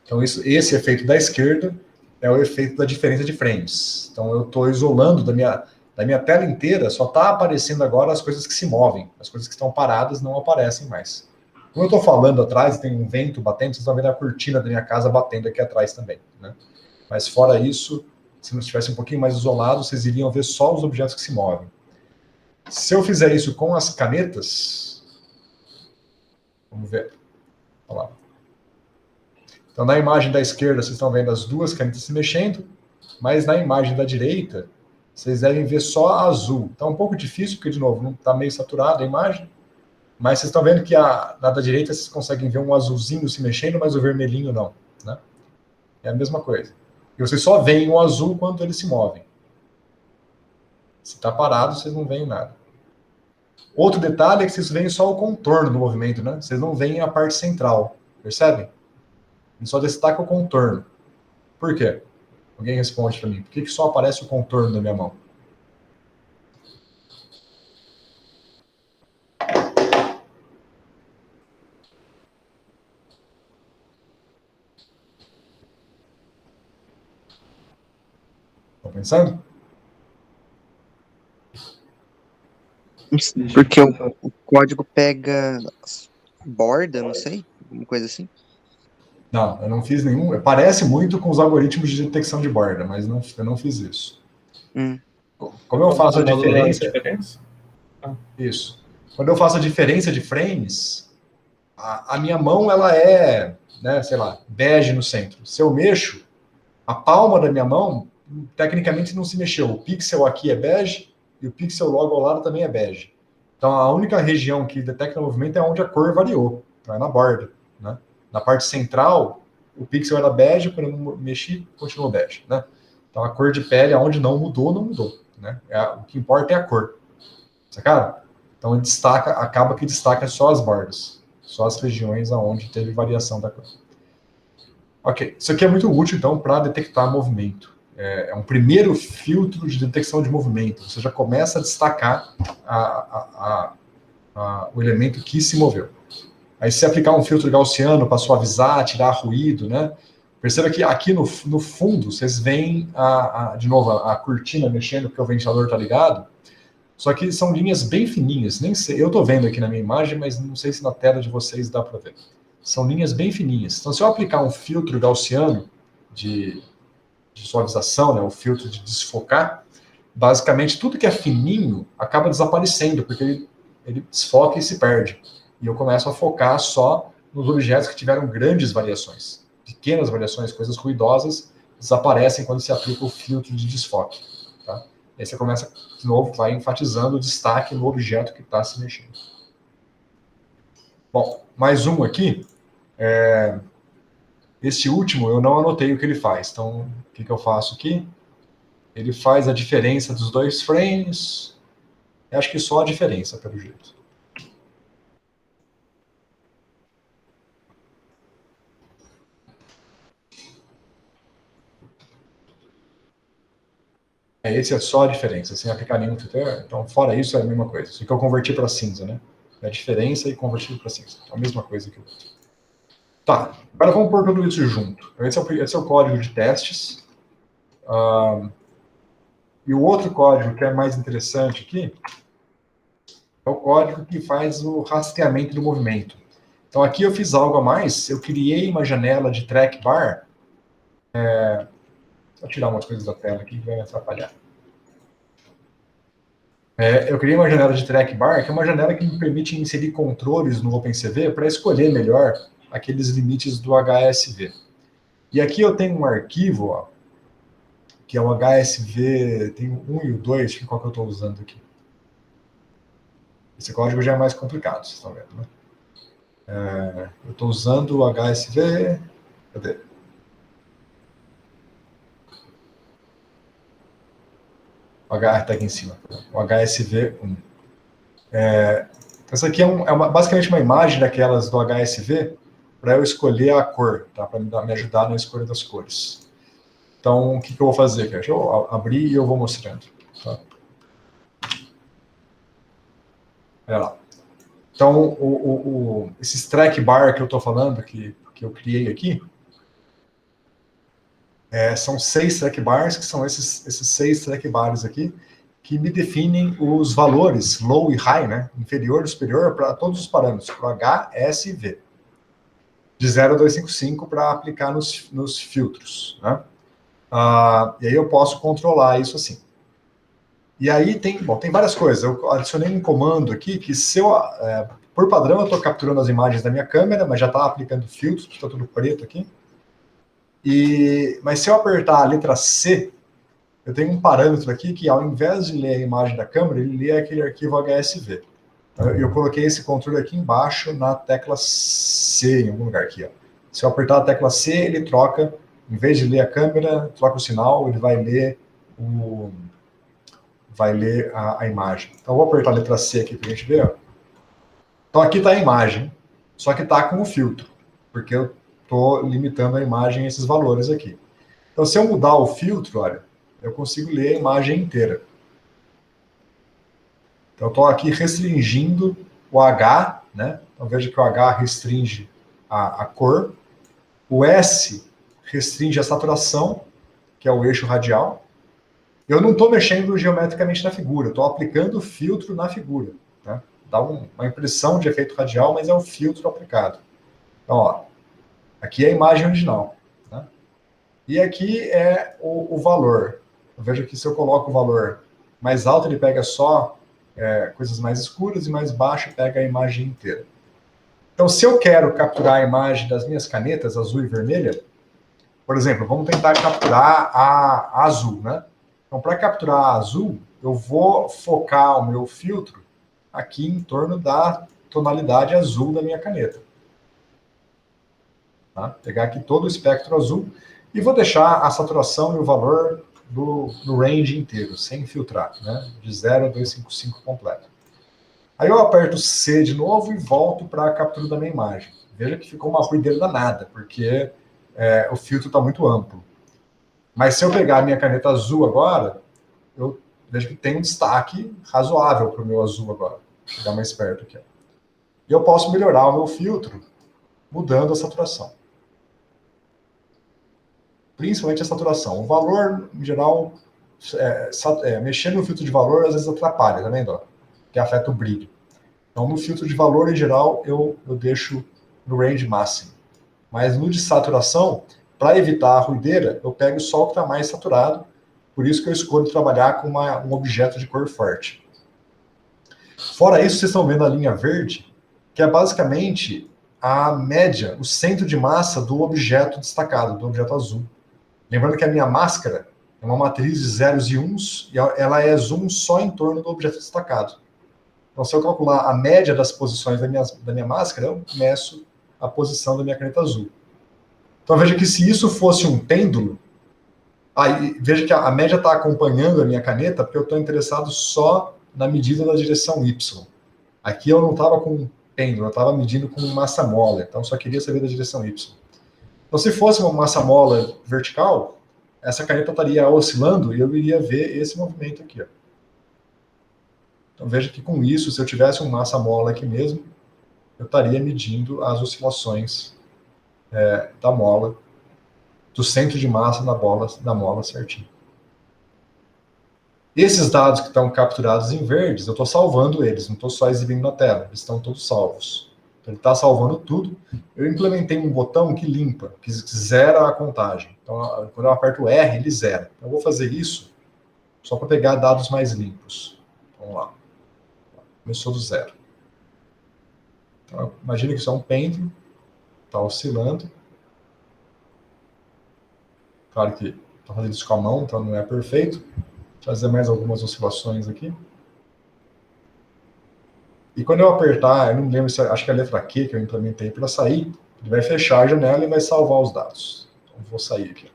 Então, esse efeito da esquerda é o efeito da diferença de frames. Então, eu estou isolando da minha tela inteira, só está aparecendo agora as coisas que se movem. As coisas que estão paradas não aparecem mais. Como eu estou falando atrás, tem um vento batendo, vocês estão vendo a cortina da minha casa batendo aqui atrás também, né? Mas fora isso, se não estivesse um pouquinho mais isolado, vocês iriam ver só os objetos que se movem. Se eu fizer isso com as canetas, vamos ver. Olha lá. Então, na imagem da esquerda, vocês estão vendo as 2 canetas se mexendo, mas na imagem da direita, vocês devem ver só a azul. Então, é um pouco difícil, porque, de novo, não está meio saturada a imagem, mas vocês estão vendo que na da direita vocês conseguem ver um azulzinho se mexendo, mas o vermelhinho não, né? É a mesma coisa. E vocês só veem o azul quando eles se movem. Se está parado, vocês não veem nada. Outro detalhe é que vocês veem só o contorno do movimento, né? Vocês não veem a parte central, percebem? Ele só destaca o contorno. Por quê? Alguém responde para mim. Por que só aparece o contorno da minha mão? Estão pensando? Porque o código pega borda, não sei, alguma coisa assim. Não, eu não fiz nenhum. Parece muito com os algoritmos de detecção de borda, mas não, eu não fiz isso. Como eu faço a diferença... Isso. Quando eu faço a diferença de frames, a minha mão, ela é, né, sei lá, bege no centro. Se eu mexo, a palma da minha mão, tecnicamente não se mexeu. O pixel aqui é bege e o pixel logo ao lado também é bege. Então, a única região que detecta o movimento é onde a cor variou. Então, é na borda, né? Na parte central, o pixel era bege, quando eu mexi, continuou bege, né? Então, a cor de pele, aonde não mudou, né? O que importa é a cor. Sacaram? Então, ele destaca, acaba que destaca só as bordas, só as regiões aonde teve variação da cor. Ok, isso aqui é muito útil, então, para detectar movimento. É um primeiro filtro de detecção de movimento. Você já começa a destacar o elemento que se moveu. Aí, se aplicar um filtro gaussiano para suavizar, tirar ruído, né? Perceba que aqui no fundo, vocês veem, de novo, a cortina mexendo, porque o ventilador está ligado. Só que são linhas bem fininhas. Nem sei, eu estou vendo aqui na minha imagem, mas não sei se na tela de vocês dá para ver. São linhas bem fininhas. Então, se eu aplicar um filtro gaussiano de suavização, né, o filtro de desfocar, basicamente tudo que é fininho acaba desaparecendo, porque ele desfoca e se perde. E eu começo a focar só nos objetos que tiveram grandes variações. Pequenas variações, coisas ruidosas, desaparecem quando se aplica o filtro de desfoque. Tá? Aí você começa, de novo, vai enfatizando o destaque no objeto que está se mexendo. Bom, mais um aqui. Este último eu não anotei o que ele faz. Então, o que eu faço aqui? Ele faz a diferença dos 2 frames. Eu acho que só a diferença, pelo jeito. Esse é só a diferença, sem aplicar nenhum filtro. Então, fora isso, é a mesma coisa. Só que eu converti para cinza, né? É a diferença e converti para cinza. É a mesma coisa que o outro. Tá, agora vamos pôr tudo isso junto. Esse é o código de testes. E o outro código que é mais interessante aqui é o código que faz o rastreamento do movimento. Então aqui eu fiz algo a mais, eu criei uma janela de track bar. Vou tirar umas coisas da tela aqui que vai me atrapalhar. Eu criei uma janela de track bar, que é uma janela que me permite inserir controles no OpenCV para escolher melhor aqueles limites do HSV. E aqui eu tenho um arquivo, ó, que é o HSV, tem o 1 e o 2, deixa eu ver qual que eu estou usando aqui. Esse código já é mais complicado, vocês estão vendo, né? Eu estou usando o HSV, cadê? Está aqui em cima, o HSV1. Essa aqui basicamente uma imagem daquelas do HSV para eu escolher a cor, tá? Para me ajudar na escolha das cores. Então, o que eu vou fazer aqui? Deixa eu abrir e eu vou mostrando. Tá? Olha lá. Então, esses track bar que eu estou falando, que eu criei aqui, são 6 track bars, que são esses 6 track bars aqui, que me definem os valores low e high, né? Inferior e superior, para todos os parâmetros, para o H, S e V. De 0 a 255 para aplicar nos filtros, né? E aí eu posso controlar isso assim. E aí tem várias coisas. Eu adicionei um comando aqui que por padrão eu estou capturando as imagens da minha câmera, mas já está aplicando filtros, está tudo preto aqui. Mas se eu apertar a letra C, eu tenho um parâmetro aqui que, ao invés de ler a imagem da câmera, ele lê aquele arquivo HSV. Eu coloquei esse controle aqui embaixo na tecla C, em algum lugar aqui. Ó. Se eu apertar a tecla C, ele troca, em vez de ler a câmera, troca o sinal, ele vai ler a imagem. Então, eu vou apertar a letra C aqui para a gente ver. Ó. Então, aqui está a imagem, só que está com o filtro, porque eu estou limitando a imagem a esses valores aqui. Então, se eu mudar o filtro, olha, eu consigo ler a imagem inteira. Então, eu estou aqui restringindo o H, né? Então, veja que o H restringe a cor. O S restringe a saturação, que é o eixo radial. Eu não estou mexendo geometricamente na figura, estou aplicando o filtro na figura. Né? Dá uma impressão de efeito radial, mas é o filtro aplicado. Então, ó, aqui é a imagem original. Né? E aqui é o valor. Veja que se eu coloco o valor mais alto, ele pega só coisas mais escuras, e mais baixo pega a imagem inteira. Então, se eu quero capturar a imagem das minhas canetas azul e vermelha, por exemplo, vamos tentar capturar a azul, né? Então, para capturar a azul, eu vou focar o meu filtro aqui em torno da tonalidade azul da minha caneta. Tá? Pegar aqui todo o espectro azul e vou deixar a saturação e o valor do range inteiro, sem filtrar, né? De 0 a 255 completo. Aí eu aperto C de novo e volto para a captura da minha imagem. Veja que ficou uma ruideira danada, porque o filtro está muito amplo. Mas se eu pegar a minha caneta azul agora, eu vejo que tem um destaque razoável para o meu azul agora. Vou chegar mais perto aqui. Ó. E eu posso melhorar o meu filtro mudando a saturação. Principalmente a saturação. O valor, em geral, mexer no filtro de valor às vezes atrapalha, tá vendo? Que afeta o brilho. Então, no filtro de valor, em geral, eu deixo no range máximo. Mas no de saturação, para evitar a ruideira, eu pego só o que está mais saturado, por isso que eu escolho trabalhar com um objeto de cor forte. Fora isso, vocês estão vendo a linha verde, que é basicamente a média, o centro de massa do objeto destacado, do objeto azul. Lembrando que a minha máscara é uma matriz de zeros e uns, e ela é zoom só em torno do objeto destacado. Então, se eu calcular a média das posições da minha máscara, eu meço a posição da minha caneta azul. Então, veja que se isso fosse um pêndulo, veja que a média está acompanhando a minha caneta, porque eu estou interessado só na medida da direção Y. Aqui eu não estava com um pêndulo, eu estava medindo com massa mola, então eu só queria saber da direção Y. Então, se fosse uma massa mola vertical, essa caneta estaria oscilando e eu iria ver esse movimento aqui. Ó. Então, veja que com isso, se eu tivesse uma massa mola aqui mesmo, eu estaria medindo as oscilações da mola, do centro de massa da mola certinho. Esses dados que estão capturados em verdes, eu estou salvando eles, não estou só exibindo na tela, eles estão todos salvos. Então, ele está salvando tudo. Eu implementei um botão que limpa, que zera a contagem. Então, quando eu aperto R, ele zera. Então, eu vou fazer isso só para pegar dados mais limpos. Vamos lá. Começou do zero. Então, imagina que isso é um pêndulo, está oscilando. Claro que estou fazendo isso com a mão, então não é perfeito. Vou fazer mais algumas oscilações aqui. E quando eu apertar, eu não lembro se acho que é a letra Q que eu implementei para sair, ele vai fechar a janela e vai salvar os dados. Então, vou sair aqui.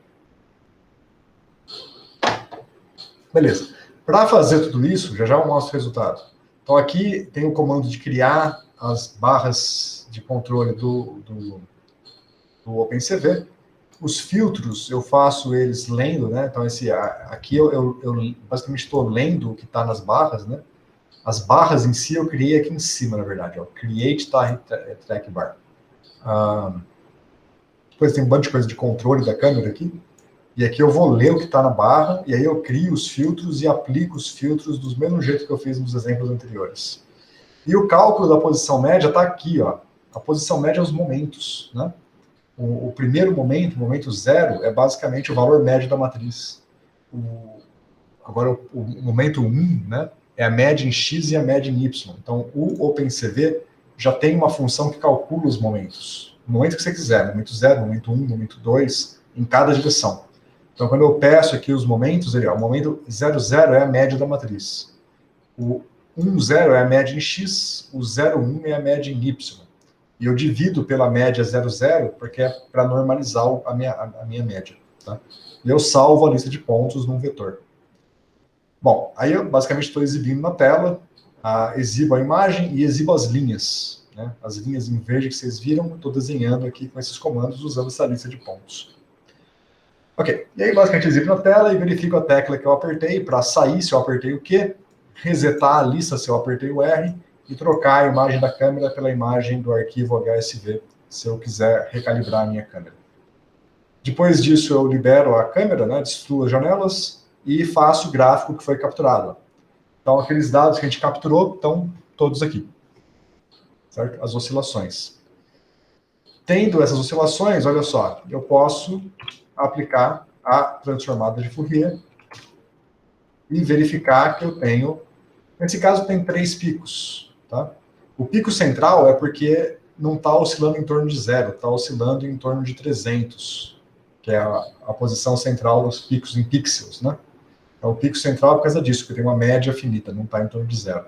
Beleza. Para fazer tudo isso, já eu mostro o resultado. Então, aqui tem o comando de criar as barras de controle do OpenCV. Os filtros, eu faço eles lendo, né? Então, aqui eu basicamente estou lendo o que está nas barras, né? As barras em si eu criei aqui em cima, na verdade. Ó, Create Track Bar. Depois tem um monte de coisa de controle da câmera aqui. E aqui eu vou ler o que está na barra, e aí eu crio os filtros e aplico os filtros do mesmo jeito que eu fiz nos exemplos anteriores. E o cálculo da posição média está aqui, ó. A posição média é os momentos, né? O primeiro momento, o momento 0, é basicamente o valor médio da matriz. Agora, o momento 1, né? É a média em X e a média em Y. Então, o OpenCV já tem uma função que calcula os momentos. O momento que você quiser, momento 0, momento 1, momento 2, em cada direção. Então, quando eu peço aqui os momentos, o momento 00 é a média da matriz. O 10 é a média em X, o 01 é a média em Y. E eu divido pela média 00, porque é para normalizar a minha média. Tá? E eu salvo a lista de pontos num vetor. Bom, aí eu basicamente estou exibindo na tela, exibo a imagem e exibo as linhas. Né? As linhas em verde que vocês viram, estou desenhando aqui com esses comandos usando essa lista de pontos. Ok, e aí basicamente exibo na tela e verifico a tecla que eu apertei para sair se eu apertei o Q, resetar a lista se eu apertei o R e trocar a imagem da câmera pela imagem do arquivo HSV se eu quiser recalibrar a minha câmera. Depois disso eu libero a câmera, né, destruo as janelas e faço o gráfico que foi capturado. Então aqueles dados que a gente capturou estão todos aqui, certo? As oscilações. Tendo essas oscilações, olha só, eu posso aplicar a transformada de Fourier e verificar que eu tenho, nesse caso tem 3 picos, tá? O pico central é porque não está oscilando em torno de 0, está oscilando em torno de 300, que é a posição central dos picos em pixels, né? Então o pico central é por causa disso, porque tem uma média finita, não está em torno de 0.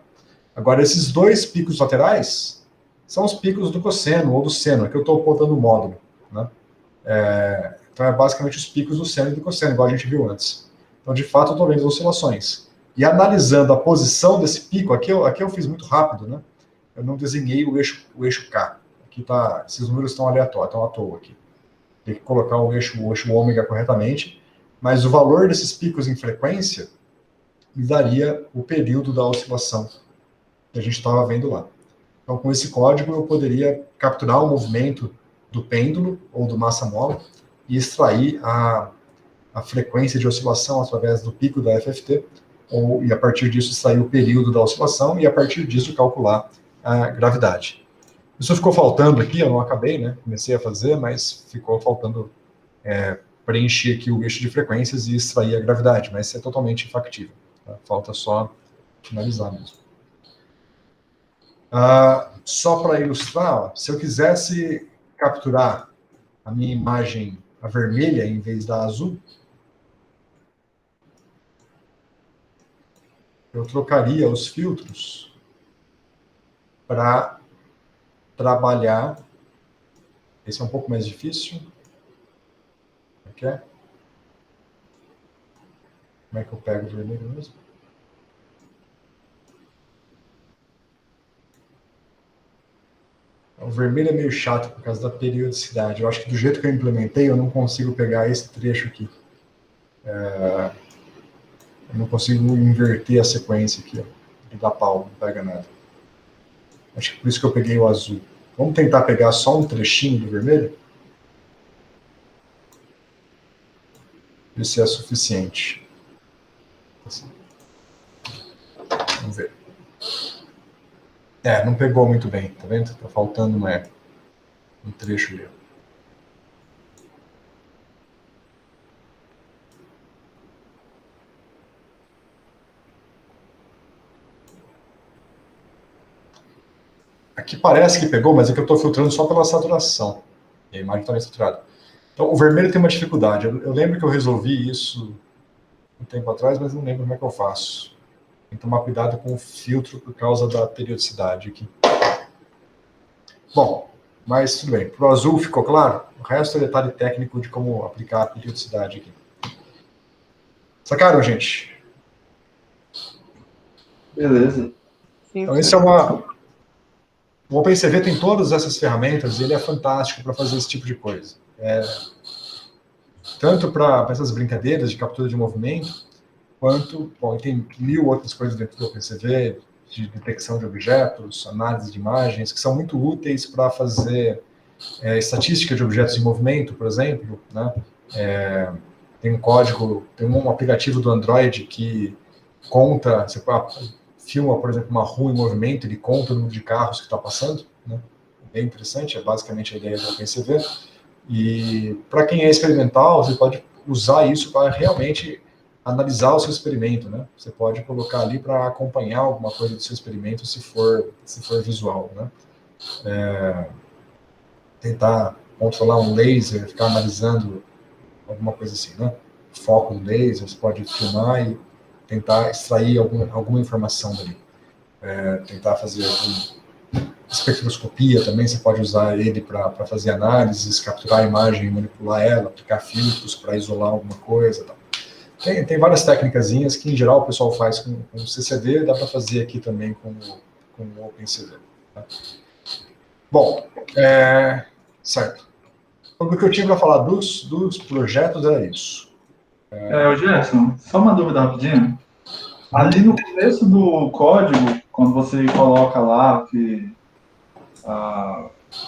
Agora, esses 2 picos laterais são os picos do cosseno ou do seno, que eu estou botando o módulo, né? Então, é basicamente os picos do seno e do cosseno, igual a gente viu antes. Então, de fato, eu estou vendo as oscilações. E analisando a posição desse pico, aqui eu fiz muito rápido, né? Eu não desenhei o eixo K. Aqui tá, esses números estão aleatórios, estão à toa aqui. Tem que colocar o eixo ômega corretamente, mas o valor desses picos em frequência me daria o período da oscilação que a gente estava vendo lá. Então, com esse código, eu poderia capturar o movimento do pêndulo ou do massa-mola e extrair a frequência de oscilação através do pico da FFT, e a partir disso extrair o período da oscilação e a partir disso calcular a gravidade. Isso ficou faltando aqui, eu não acabei, né? Comecei a fazer, mas ficou faltando preencher aqui o eixo de frequências e extrair a gravidade, mas isso é totalmente factível. Tá? Falta só finalizar mesmo. Só para ilustrar, ó, se eu quisesse capturar a minha imagem a vermelha em vez da azul, eu trocaria os filtros para trabalhar. Esse é um pouco mais difícil. Okay. Como é que eu pego o vermelho mesmo? O vermelho é meio chato por causa da periodicidade. Eu acho que do jeito que eu implementei, eu não consigo pegar esse trecho aqui. Eu não consigo inverter a sequência aqui, ó. E dá pau, não pega nada. Acho que por isso que eu peguei o azul. Vamos tentar pegar só um trechinho do vermelho? ver se é suficiente. Assim. Vamos ver. Não pegou muito bem, tá vendo? Tá faltando um trecho ali. Aqui parece que pegou, mas é que eu estou filtrando só pela saturação. E a imagem está bem saturada. Então, o vermelho tem uma dificuldade. Eu lembro que eu resolvi isso um tempo atrás, mas não lembro como é que eu faço. Tem que tomar cuidado com o filtro por causa da periodicidade aqui. Bom, mas tudo bem. Para o azul ficou claro? O resto é detalhe técnico de como aplicar a periodicidade aqui. Sacaram, gente? Beleza. Então, esse é uma... O OpenCV tem todas essas ferramentas e ele é fantástico para fazer esse tipo de coisa. Tanto para essas brincadeiras de captura de movimento, quanto, bom, tem 1000 outras coisas dentro do OpenCV, de detecção de objetos, análise de imagens, que são muito úteis para fazer estatística de objetos em movimento, por exemplo, né? Tem um código, tem um aplicativo do Android que conta, você filma, por exemplo, uma rua em movimento, ele conta o número de carros que está passando, né? Bem interessante, é basicamente a ideia do OpenCV. E para quem é experimental, você pode usar isso para realmente analisar o seu experimento, né? Você pode colocar ali para acompanhar alguma coisa do seu experimento, se for visual, né? Tentar controlar um laser, ficar analisando alguma coisa assim, né? Foco do laser, você pode filmar e tentar extrair alguma informação dali. Tentar fazer espectroscopia também, você pode usar ele para fazer análises, capturar a imagem, manipular ela, aplicar filtros para isolar alguma coisa. Tal. Tem várias técnicas que, em geral, o pessoal faz com o CCD, dá para fazer aqui também com o OpenCV. Tá? Bom, certo. O que eu tinha para falar dos projetos era isso. Gerson, só uma dúvida rapidinho. Ali no começo do código, quando você coloca lá que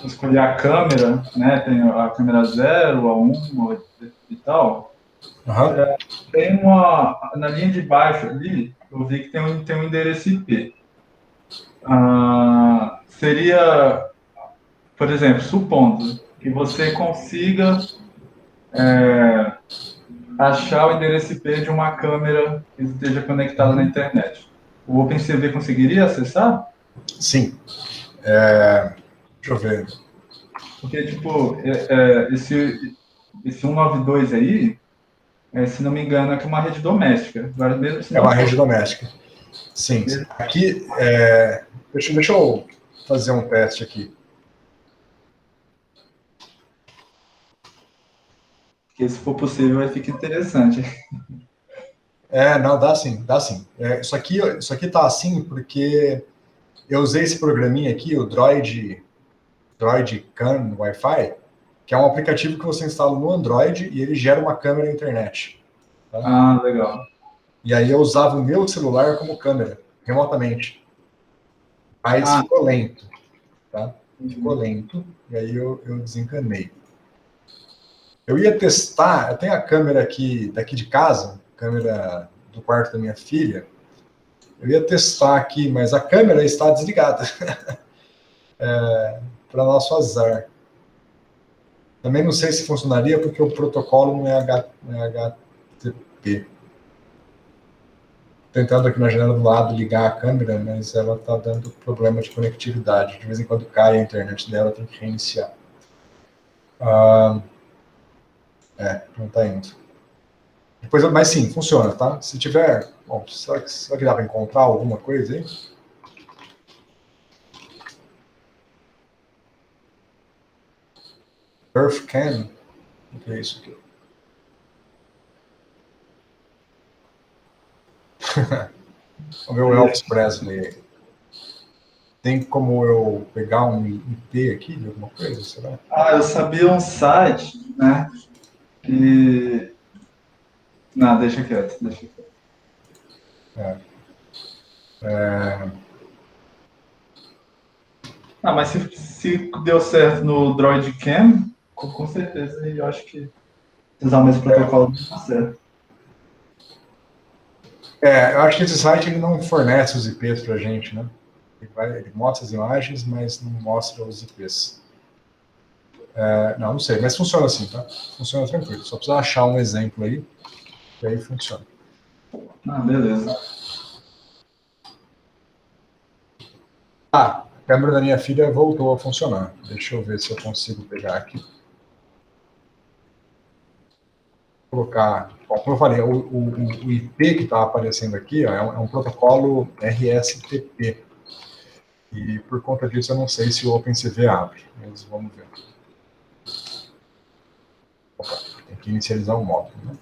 escolher a câmera, né, tem a câmera 0, a 1 e tal, tem na linha de baixo ali, eu vi que tem um endereço IP. Seria, por exemplo, supondo que você consiga achar o endereço IP de uma câmera que esteja conectada na internet. O OpenCV conseguiria acessar? Sim. Deixa eu ver. Porque, tipo, esse 192 aí, se não me engano, é uma rede doméstica. Agora, mesmo se é uma rede doméstica. Sim. Aqui, deixa eu fazer um teste aqui. Porque se for possível, vai ficar interessante. Não, dá sim, dá sim. Isso aqui tá assim porque eu usei esse programinha aqui, o Droid Can Wi-Fi, que é um aplicativo que você instala no Android e ele gera uma câmera na internet. Tá? Legal. E aí eu usava o meu celular como câmera, remotamente. Mas ficou lento, tá? Ficou lento, e aí eu desencanei. Eu ia testar, eu tenho a câmera aqui daqui de casa, câmera do quarto da minha filha. Eu ia testar aqui, mas a câmera está desligada. Para nosso azar. Também não sei se funcionaria porque o protocolo não é HTTP. Tentando aqui na janela do lado ligar a câmera, mas ela está dando problema de conectividade. De vez em quando cai a internet dela, tem que reiniciar. Não está indo. Mas sim, funciona, tá? Se tiver... Bom, será que dá para encontrar alguma coisa aí? EarthCam? O que é isso aqui? Vamos ver o Elvis Presley. Tem como eu pegar um IP aqui de alguma coisa, será? Eu sabia um site, né? Que... Não, deixa quieto. Mas se deu certo no Droid Cam, com certeza eu acho que Se usar o mesmo protocolo, não dá certo. Eu acho que esse site ele não fornece os IPs para a gente, né? Ele mostra as imagens, mas não mostra os IPs. Não sei, mas funciona assim, tá? Funciona tranquilo. Só precisa achar um exemplo aí, e aí funciona. Ah, beleza. A câmera da minha filha voltou a funcionar. Deixa eu ver se eu consigo pegar aqui. Colocar. Bom, como eu falei, o IP que está aparecendo aqui ó, é um protocolo RSTP. E por conta disso eu não sei se o OpenCV abre, mas vamos ver. Opa, tem que inicializar o módulo, né?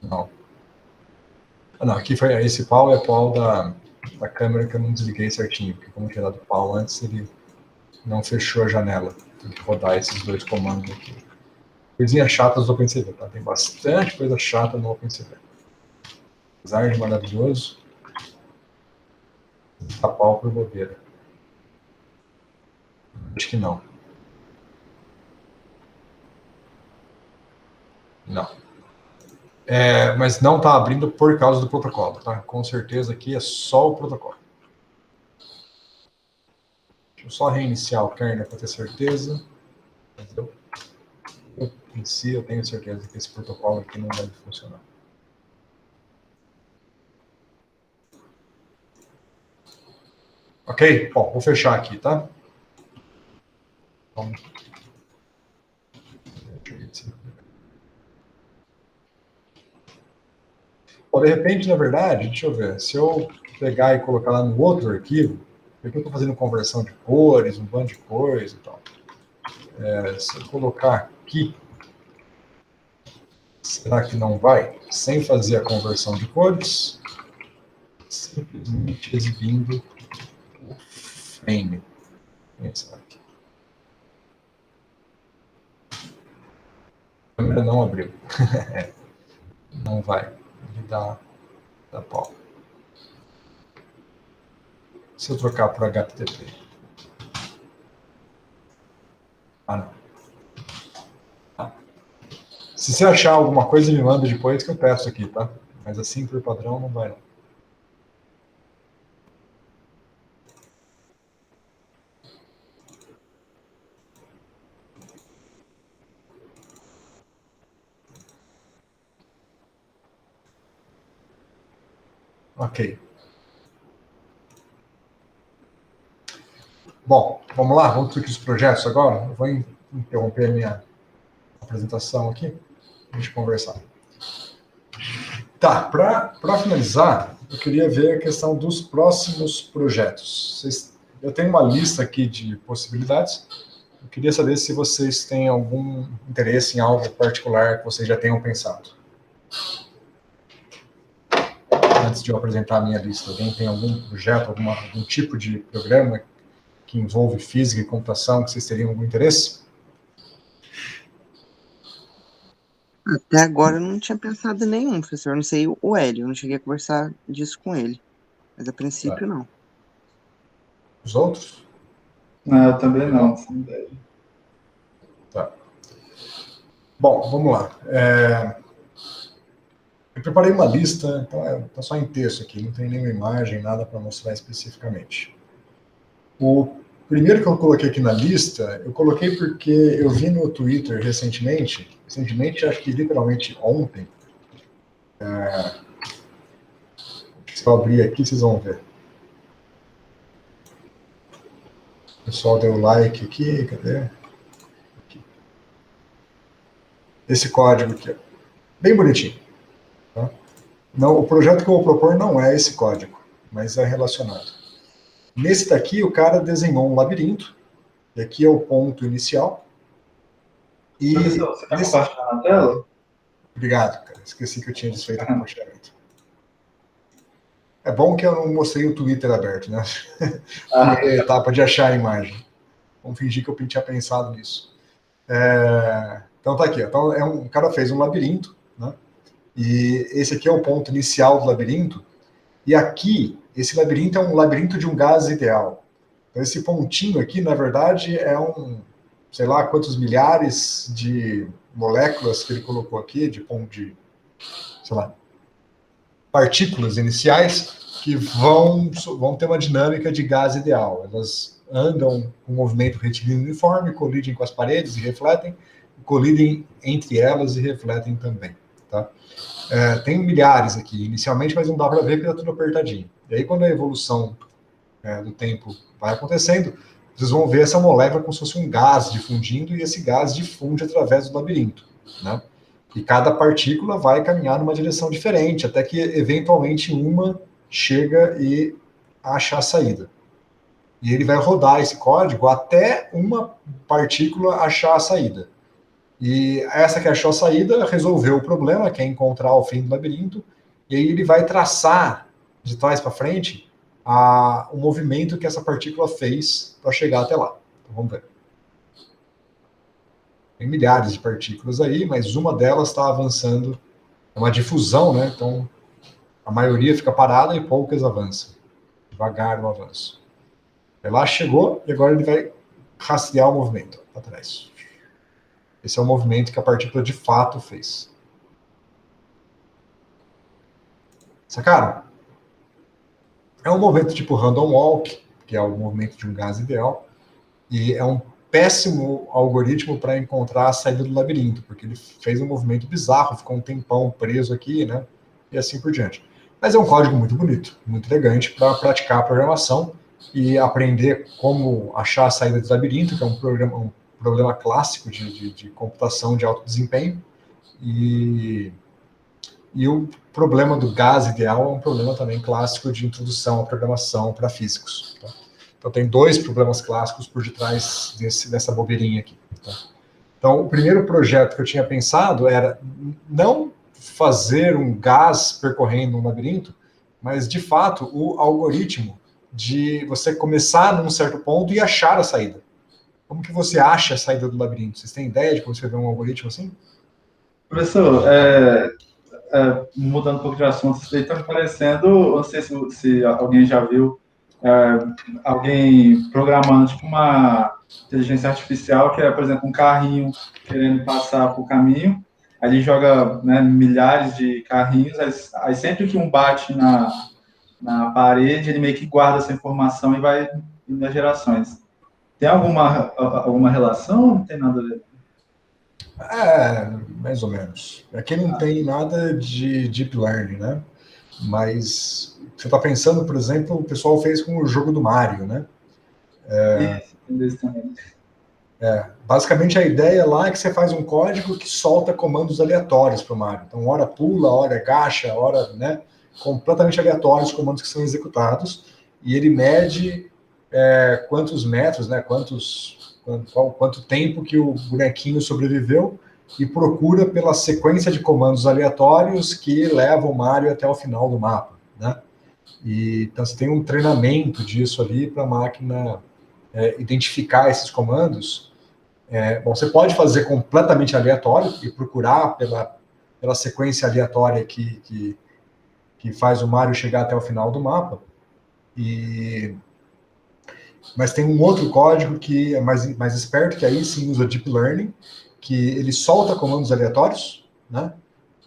Não. Não, aqui foi esse pau é pau da câmera que eu não desliguei certinho, porque como tinha dado pau antes, ele não fechou a janela. Tem que rodar esses dois comandos aqui. Coisinhas chatas do OpenCV, tá? Tem bastante coisa chata no OpenCV. Apesar de maravilhoso, tá pau por bobeira. Acho que não. Não. Mas não está abrindo por causa do protocolo, tá? Com certeza aqui é só o protocolo. Deixa eu só reiniciar o kernel para ter certeza. Em si, eu tenho certeza que esse protocolo aqui não deve funcionar. Ok? Bom, vou fechar aqui, tá? Então, bom, de repente, na verdade, deixa eu ver, se eu pegar e colocar lá no outro arquivo, porque eu estou fazendo conversão de cores, um bando de coisa e tal. Se eu colocar aqui, será que não vai? Sem fazer a conversão de cores, simplesmente exibindo o frame. Aqui. A câmera não abriu. Não vai. Ele dá pau. Se eu trocar para HTTP. Não. Se você achar alguma coisa, me manda depois que eu testo aqui, tá? Mas assim, por padrão, não vai não. Ok. Bom, vamos lá, vamos para os projetos agora. Eu vou interromper a minha apresentação aqui, para a gente conversar. Tá, para finalizar, eu queria ver a questão dos próximos projetos. Eu tenho uma lista aqui de possibilidades. Eu queria saber se vocês têm algum interesse em algo particular que vocês já tenham pensado. Antes de eu apresentar a minha lista, alguém tem algum projeto, algum tipo de programa que envolve física e computação que vocês teriam algum interesse? Até agora eu não tinha pensado em nenhum, professor. Eu não sei o Hélio, eu não cheguei a conversar disso com ele. Mas a princípio, não. Os outros? Não, eu também não. Tá. Bom, vamos lá. Eu preparei uma lista, então tá só em texto aqui, não tem nenhuma imagem, nada para mostrar especificamente. O primeiro que eu coloquei aqui na lista, eu coloquei porque eu vi no Twitter recentemente, acho que literalmente ontem, se eu abrir aqui, vocês vão ver. O pessoal deu like aqui, cadê? Aqui. Esse código aqui, ó. Bem bonitinho. Tá? Não, o projeto que eu vou propor não é esse código, mas é relacionado. Nesse daqui, o cara desenhou um labirinto, e aqui é o ponto inicial. E professor, você está compartilhando a tela? Obrigado, cara. Esqueci que eu tinha desfeito o compartilhamento. É bom que eu não mostrei o Twitter aberto, né? Foi a etapa de achar a imagem. Vamos fingir que eu tinha pensado nisso. Então tá aqui. Então, o cara fez um labirinto, né? E esse aqui é o ponto inicial do labirinto. E aqui, esse labirinto é um labirinto de um gás ideal. Então, esse pontinho aqui, na verdade, é sei lá quantos milhares de moléculas que ele colocou aqui, sei lá, partículas iniciais que vão ter uma dinâmica de gás ideal. Elas andam com um movimento retilíneo uniforme, colidem com as paredes e refletem, colidem entre elas e refletem também. Tá? Tem milhares aqui inicialmente, mas não dá para ver porque está tudo apertadinho. E aí, quando a evolução do tempo vai acontecendo, vocês vão ver essa molécula como se fosse um gás difundindo, e esse gás difunde através do labirinto, né? E cada partícula vai caminhar numa direção diferente, até que, eventualmente, uma chega e acha a saída. E ele vai rodar esse código até uma partícula achar a saída. E essa que achou a saída resolveu o problema, que é encontrar o fim do labirinto, e aí ele vai traçar de trás para frente o movimento que essa partícula fez para chegar até lá. Então, vamos ver. Tem milhares de partículas aí, mas uma delas está avançando. É uma difusão, né? Então, a maioria fica parada e poucas avançam. Devagar no avanço. Lá chegou e agora ele vai rastrear o movimento para trás. Esse é o movimento que a partícula de fato fez. Sacaram? É um movimento tipo random walk, que é o movimento de um gás ideal, e é um péssimo algoritmo para encontrar a saída do labirinto, porque ele fez um movimento bizarro, ficou um tempão preso aqui, né? E assim por diante. Mas é um código muito bonito, muito elegante para praticar a programação e aprender como achar a saída do labirinto, que é um problema clássico de computação de alto desempenho. E o problema do gás ideal é um problema também clássico de introdução à programação para físicos. Tá? Então, tem dois problemas clássicos por detrás dessa bobeirinha aqui. Tá? Então, o primeiro projeto que eu tinha pensado era não fazer um gás percorrendo um labirinto, mas, de fato, o algoritmo de você começar num certo ponto e achar a saída. Como que você acha a saída do labirinto? Vocês têm ideia de como escrever um algoritmo assim? Professor, mudando um pouco de assunto, isso aí está me parecendo, não sei se alguém já viu, alguém programando tipo uma inteligência artificial que é, por exemplo, um carrinho querendo passar por caminho, aí ele joga, né, milhares de carrinhos, aí sempre que um bate na parede, ele meio que guarda essa informação e vai indo nas gerações. Tem alguma relação? Não tem nada a ver? Mais ou menos. Aqui não tem nada de deep learning, né? Mas você está pensando, por exemplo, o pessoal fez com o jogo do Mario, né? Isso também. Basicamente a ideia lá é que você faz um código que solta comandos aleatórios para o Mario. Então, hora pula, hora agacha, hora, né? Completamente aleatórios os comandos que são executados, e ele mede quantos metros, né? Quanto tempo que o bonequinho sobreviveu, e procura pela sequência de comandos aleatórios que levam o Mario até o final do mapa, né? Então você tem um treinamento disso ali para a máquina identificar esses comandos. Bom, você pode fazer completamente aleatório e procurar pela sequência aleatória que faz o Mario chegar até o final do mapa. Mas tem um outro código que é mais esperto, que aí sim usa Deep Learning, que ele solta comandos aleatórios, né?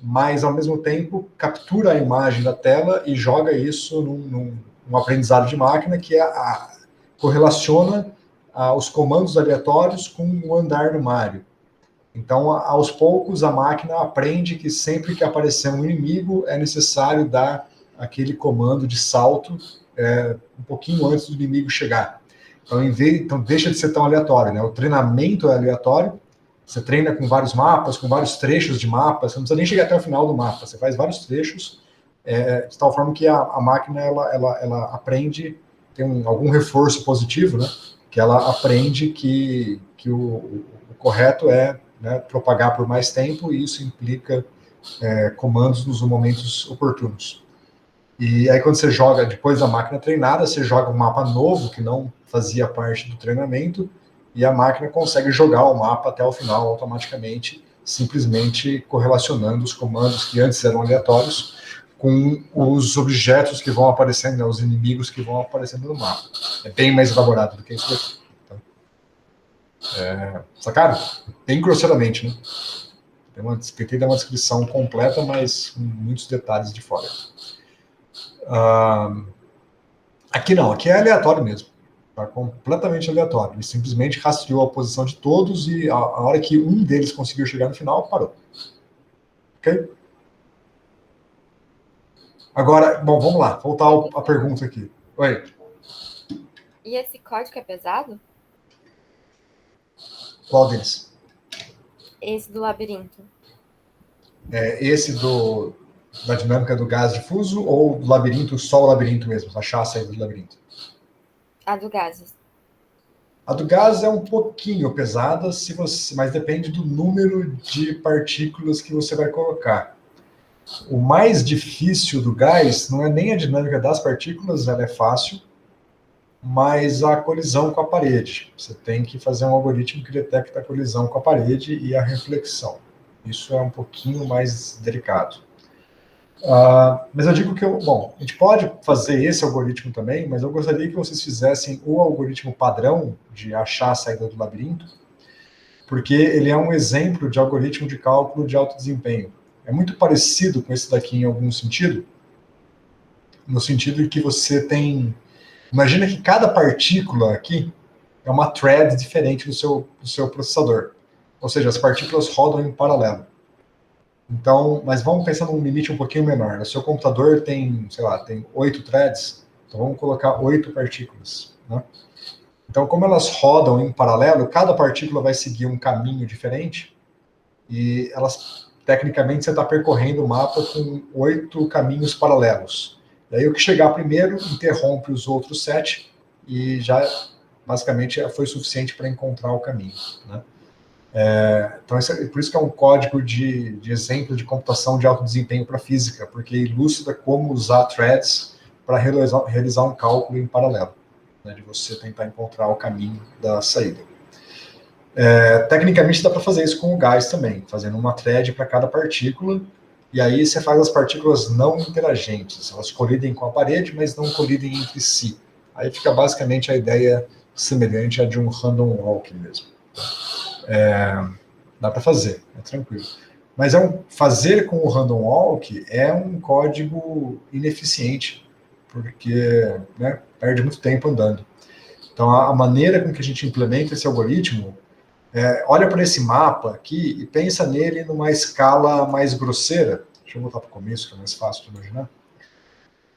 Mas, ao mesmo tempo, captura a imagem da tela e joga isso num aprendizado de máquina que correlaciona os comandos aleatórios com o andar do Mario. Então, aos poucos, a máquina aprende que sempre que aparecer um inimigo, é necessário dar aquele comando de salto um pouquinho antes do inimigo chegar. Então, deixa de ser tão aleatório, né? O treinamento é aleatório, você treina com vários mapas, com vários trechos de mapas, você não precisa nem chegar até o final do mapa, você faz vários trechos, de tal forma que a máquina ela aprende, tem algum reforço positivo, né? Que ela aprende que o correto é, né, propagar por mais tempo, e isso implica comandos nos momentos oportunos. E aí, quando você joga, depois da máquina treinada, você joga um mapa novo que não fazia parte do treinamento, e a máquina consegue jogar o mapa até o final automaticamente, simplesmente correlacionando os comandos que antes eram aleatórios com os objetos que vão aparecendo, né, os inimigos que vão aparecendo no mapa. É bem mais elaborado do que isso daqui. Então, sacaram? Bem grosseiramente, né? Tentei dar uma descrição completa, mas com muitos detalhes de fora. Aqui não, aqui é aleatório mesmo. Tá completamente aleatório. Ele simplesmente rastreou a posição de todos e a hora que um deles conseguiu chegar no final, parou. Ok? Agora, bom, vamos lá. Voltar à pergunta aqui. Oi. E esse código é pesado? Qual deles? Esse do labirinto. Esse da dinâmica do gás difuso ou do labirinto, só o labirinto mesmo, achar a saída do labirinto? A do gases. A do gás é um pouquinho pesada, mas depende do número de partículas que você vai colocar. O mais difícil do gás não é nem a dinâmica das partículas, ela é fácil, mas a colisão com a parede. Você tem que fazer um algoritmo que detecta a colisão com a parede e a reflexão. Isso é um pouquinho mais delicado. Mas eu digo que, bom, a gente pode fazer esse algoritmo também, mas eu gostaria que vocês fizessem o algoritmo padrão de achar a saída do labirinto, porque ele é um exemplo de algoritmo de cálculo de alto desempenho. É muito parecido com esse daqui em algum sentido, no sentido de que você tem... Imagina que cada partícula aqui é uma thread diferente do seu processador. Ou seja, as partículas rodam em paralelo. Então, mas vamos pensar num limite um pouquinho menor. O seu computador tem, sei lá, tem 8 threads, então vamos colocar 8 partículas, né? Então, como elas rodam em paralelo, cada partícula vai seguir um caminho diferente e tecnicamente, você está percorrendo o mapa com 8 caminhos paralelos. E aí, o que chegar primeiro interrompe os outros 7 e já, basicamente, foi suficiente para encontrar o caminho, né? Então, por isso que é um código de exemplo de computação de alto desempenho para física, porque ilustra como usar threads para realizar um cálculo em paralelo, né, de você tentar encontrar o caminho da saída. Tecnicamente, dá para fazer isso com o gás também, fazendo uma thread para cada partícula, e aí você faz as partículas não interagentes. Elas colidem com a parede, mas não colidem entre si. Aí fica basicamente a ideia semelhante à de um random walk mesmo. Dá para fazer, é tranquilo. Mas fazer com o random walk é um código ineficiente, porque, né, perde muito tempo andando. Então, a maneira com que a gente implementa esse algoritmo olha para esse mapa aqui e pensa nele numa escala mais grosseira. Deixa eu voltar para o começo, que é mais fácil de imaginar.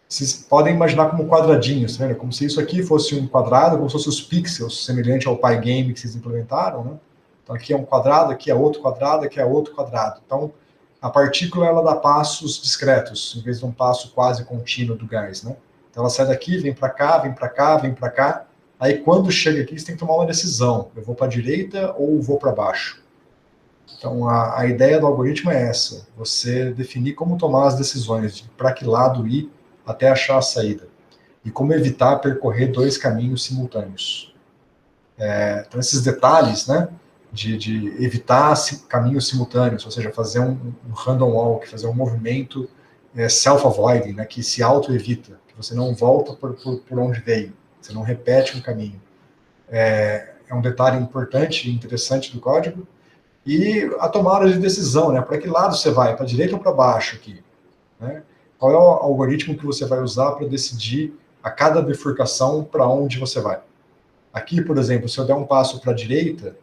Vocês podem imaginar como quadradinhos, tá vendo? Como se isso aqui fosse um quadrado, como se fossem os pixels, semelhante ao Pygame que vocês implementaram, né? Então, aqui é um quadrado, aqui é outro quadrado, aqui é outro quadrado. Então, a partícula, ela dá passos discretos, em vez de um passo quase contínuo do gás, né? Então, ela sai daqui, vem para cá, vem para cá, vem para cá. Aí, quando chega aqui, você tem que tomar uma decisão. Eu vou para a direita ou vou para baixo? Então, a ideia do algoritmo é essa. Você definir como tomar as decisões, de para que lado ir até achar a saída. E como evitar percorrer 2 caminhos simultâneos. Então, esses detalhes, né, de evitar caminhos simultâneos, ou seja, fazer um random walk, fazer um movimento self-avoiding, né, que se auto-evita, que você não volta por onde veio. Você não repete um caminho. É um detalhe importante e interessante do código. E a tomada de decisão, né? Para que lado você vai? Para a direita ou para baixo aqui? Né? Qual é o algoritmo que você vai usar para decidir a cada bifurcação para onde você vai? Aqui, por exemplo, se eu der um passo para a direita,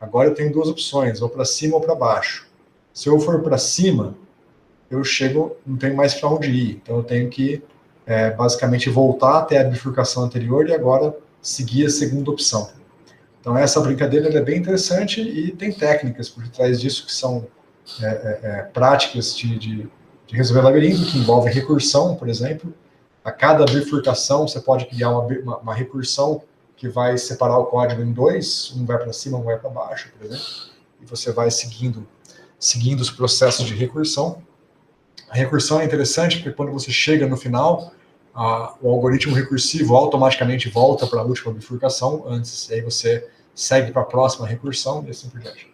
agora eu tenho 2 opções, ou para cima ou para baixo. Se eu for para cima, eu chego, não tenho mais para onde ir. Então eu tenho que basicamente voltar até a bifurcação anterior e agora seguir a segunda opção. Então essa brincadeira é bem interessante e tem técnicas por trás disso que são práticas de resolver labirinto, que envolvem recursão, por exemplo. A cada bifurcação você pode criar uma recursão que vai separar o código em 2, um vai para cima, um vai para baixo, por exemplo, e você vai seguindo os processos de recursão. A recursão é interessante porque quando você chega no final, o algoritmo recursivo automaticamente volta para a última bifurcação antes, e aí você segue para a próxima recursão e assim por diante.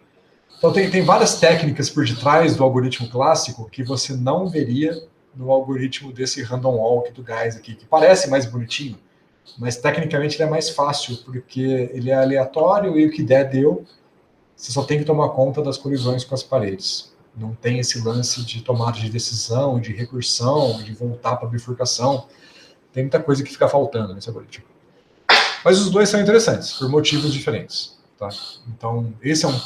Então tem várias técnicas por detrás do algoritmo clássico que você não veria no algoritmo desse random walk do Gais aqui, que parece mais bonitinho, mas tecnicamente ele é mais fácil, porque ele é aleatório e o que der, deu. Você só tem que tomar conta das colisões com as paredes. Não tem esse lance de tomada de decisão, de recursão, de voltar para a bifurcação. Tem muita coisa que fica faltando nesse algoritmo. Mas os dois são interessantes, por motivos diferentes. Tá? Então, esse é um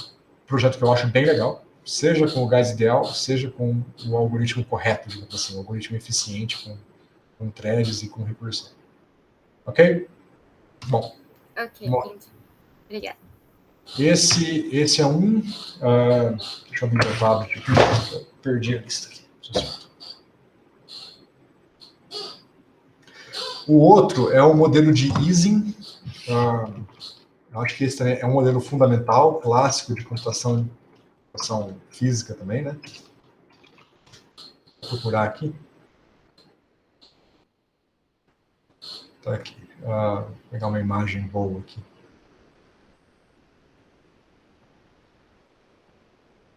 projeto que eu acho bem legal, seja com o Gais ideal, seja com o algoritmo correto, digamos assim, o algoritmo eficiente com threads e com recursão. Ok? Bom. Ok, entendi. Obrigada. Esse é um... deixa eu abrir meu tablet aqui. Eu perdi a lista aqui. O outro é o modelo de Ising. Eu acho que esse também é um modelo fundamental, clássico de computação física também, né? Vou procurar aqui. Tá aqui. Vou pegar uma imagem boa aqui.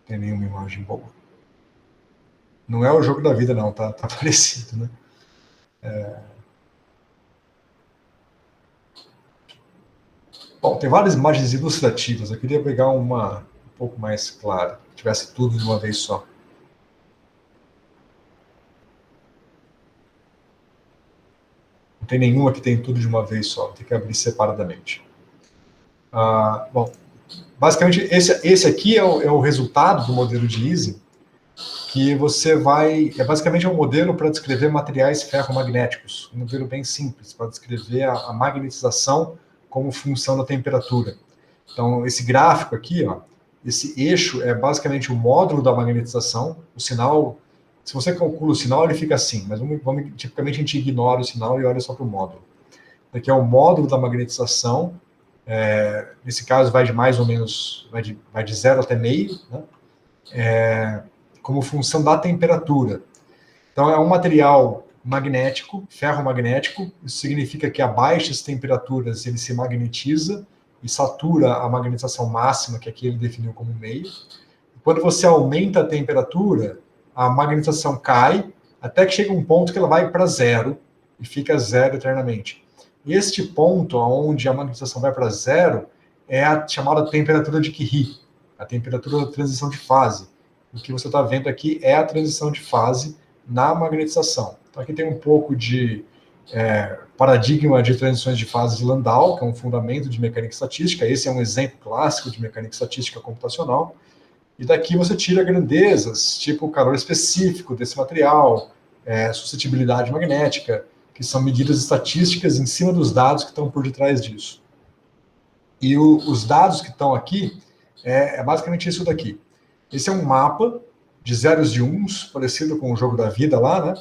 Não tem nenhuma imagem boa. Não é o jogo da vida, não. Tá parecido, né? Bom, tem várias imagens ilustrativas. Eu queria pegar uma um pouco mais clara, que tivesse tudo de uma vez só. Não tem nenhuma que tem tudo de uma vez só. Tem que abrir separadamente. Bom, basicamente, esse aqui é o resultado do modelo de Ising, que você vai... basicamente um modelo para descrever materiais ferromagnéticos. Um modelo bem simples, para descrever a magnetização como função da temperatura. Então, esse gráfico aqui, ó, esse eixo é basicamente o módulo da magnetização. O sinal, se você calcula o sinal, ele fica assim, mas tipicamente a gente ignora o sinal e olha só para o módulo. Aqui é o módulo da magnetização. Nesse caso, vai de mais ou menos, vai de 0 até meio, né? Como função da temperatura. Então, é um material magnético, ferromagnético. Isso significa que a baixas temperaturas ele se magnetiza e satura a magnetização máxima, que aqui ele definiu como meio. Quando você aumenta a temperatura, a magnetização cai, até que chega um ponto que ela vai para zero, e fica zero eternamente. E este ponto, onde a magnetização vai para zero, é a chamada temperatura de Curie, a temperatura da transição de fase. O que você está vendo aqui é a transição de fase na magnetização. Então aqui tem um pouco de paradigma de transições de fase de Landau, que é um fundamento de mecânica estatística. Esse é um exemplo clássico de mecânica estatística computacional. E daqui você tira grandezas, tipo o calor específico desse material, suscetibilidade magnética, que são medidas estatísticas em cima dos dados que estão por detrás disso. E os dados que estão aqui é basicamente isso daqui. Esse é um mapa de zeros e uns, parecido com o jogo da vida lá, né?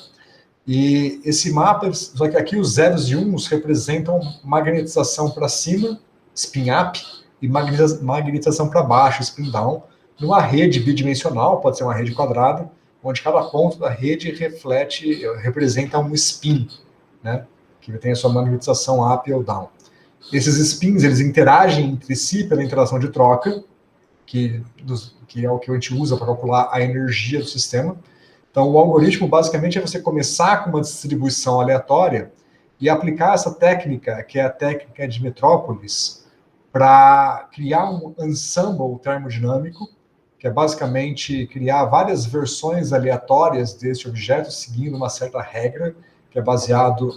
E esse mapa, só que aqui os zeros e uns representam magnetização para cima, spin up, e magnetização para baixo, spin down, numa rede bidimensional, pode ser uma rede quadrada, onde cada ponto da rede representa um spin, né? Que tem a sua magnetização up ou down. Esses spins, eles interagem entre si pela interação de troca, que é o que a gente usa para calcular a energia do sistema. Então, o algoritmo, basicamente, é você começar com uma distribuição aleatória e aplicar essa técnica, que é a técnica de Metrópolis, para criar um ensemble termodinâmico, que é basicamente criar várias versões aleatórias deste objeto, seguindo uma certa regra, que é baseado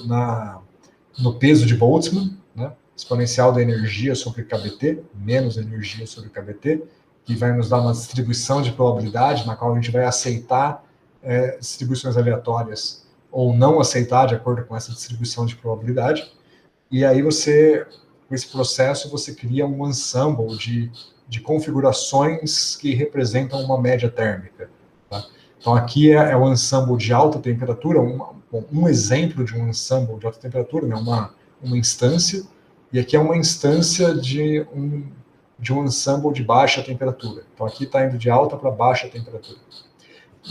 no peso de Boltzmann, né? Exponencial da energia sobre KBT, menos energia sobre KBT, que vai nos dar uma distribuição de probabilidade, na qual a gente vai aceitar distribuições aleatórias ou não aceitar de acordo com essa distribuição de probabilidade. E aí você, com esse processo, você cria um ensemble de configurações que representam uma média térmica. Tá? Então aqui é o ensemble de alta temperatura, um exemplo de um ensemble de alta temperatura, né? uma instância, e aqui é uma instância de um ensemble de baixa temperatura. Então aqui está indo de alta para baixa temperatura.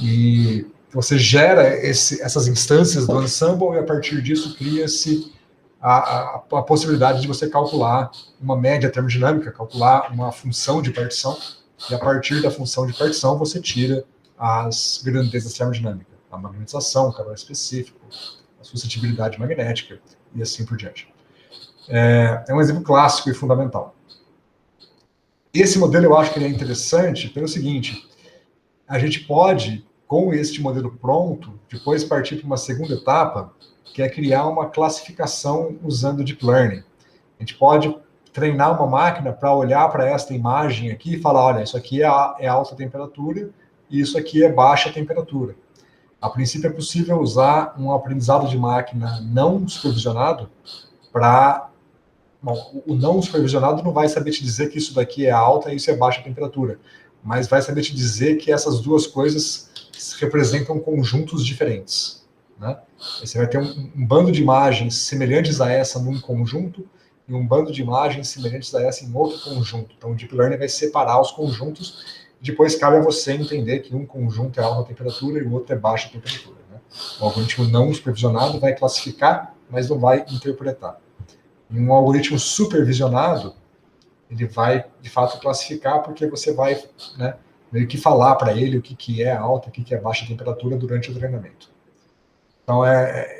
E você gera essas instâncias do ensemble e a partir disso cria-se a possibilidade de você calcular uma média termodinâmica, calcular uma função de partição, e a partir da função de partição você tira as grandezas termodinâmicas. a magnetização, o calor específico, a suscetibilidade magnética e assim por diante. É um exemplo clássico e fundamental. Esse modelo eu acho que ele é interessante pelo seguinte: a gente pode, com este modelo pronto, depois partir para uma segunda etapa, que é criar uma classificação usando Deep Learning. A gente pode treinar uma máquina para olhar para esta imagem aqui e falar, olha, isso aqui é alta temperatura e isso aqui é baixa temperatura. A princípio é possível usar um aprendizado de máquina não supervisionado para... Bom, o não supervisionado não vai saber te dizer que isso daqui é alta e isso é baixa temperatura, mas vai saber te dizer que essas duas coisas representam conjuntos diferentes, né? Você vai ter um bando de imagens semelhantes a essa num conjunto e um bando de imagens semelhantes a essa em outro conjunto. Então o Deep Learning vai separar os conjuntos e depois cabe a você entender que um conjunto é alta temperatura e o outro é baixa temperatura, né? O algoritmo não supervisionado vai classificar, mas não vai interpretar. Em um algoritmo supervisionado, ele vai, de fato, classificar, porque você vai, né, meio que falar para ele o que é alta, o que é baixa temperatura durante o treinamento. Então,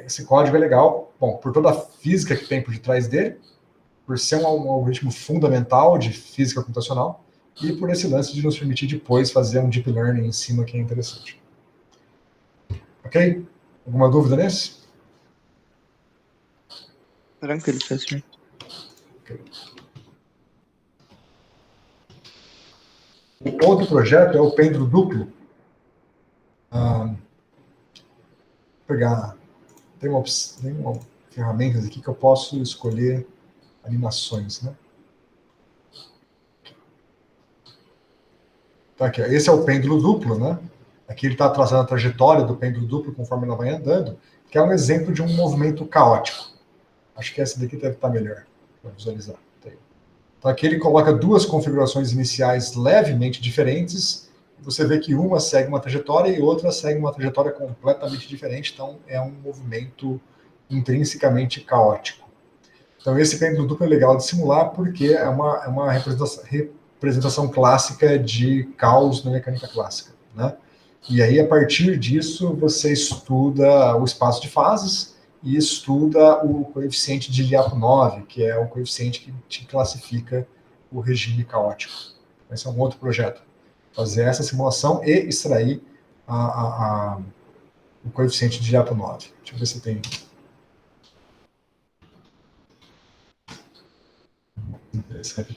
esse código é legal, bom, por toda a física que tem por detrás dele, por ser um algoritmo fundamental de física computacional, e por esse lance de nos permitir depois fazer um deep learning em cima que é interessante. Ok? Alguma dúvida nesse? Tranquilo, professor. Okay. O outro projeto é o pêndulo duplo. Vou pegar... Tem uma ferramentas aqui que eu posso escolher animações, né? Então, aqui, esse é o pêndulo duplo, né? Aqui ele está trazendo a trajetória do pêndulo duplo conforme ela vai andando, que é um exemplo de um movimento caótico. Acho que essa daqui deve estar melhor para visualizar. Então aqui ele coloca duas configurações iniciais levemente diferentes. Você vê que uma segue uma trajetória e outra segue uma trajetória completamente diferente. Então é um movimento intrinsecamente caótico. Então esse pêndulo duplo é legal de simular porque é uma representação clássica de caos na mecânica clássica, né? E aí, a partir disso, você estuda o espaço de fases e estuda o coeficiente de Lyapunov, que é o coeficiente que te classifica o regime caótico. Esse é um outro projeto. Fazer essa simulação e extrair o coeficiente de Lyapunov. Deixa eu ver se tem...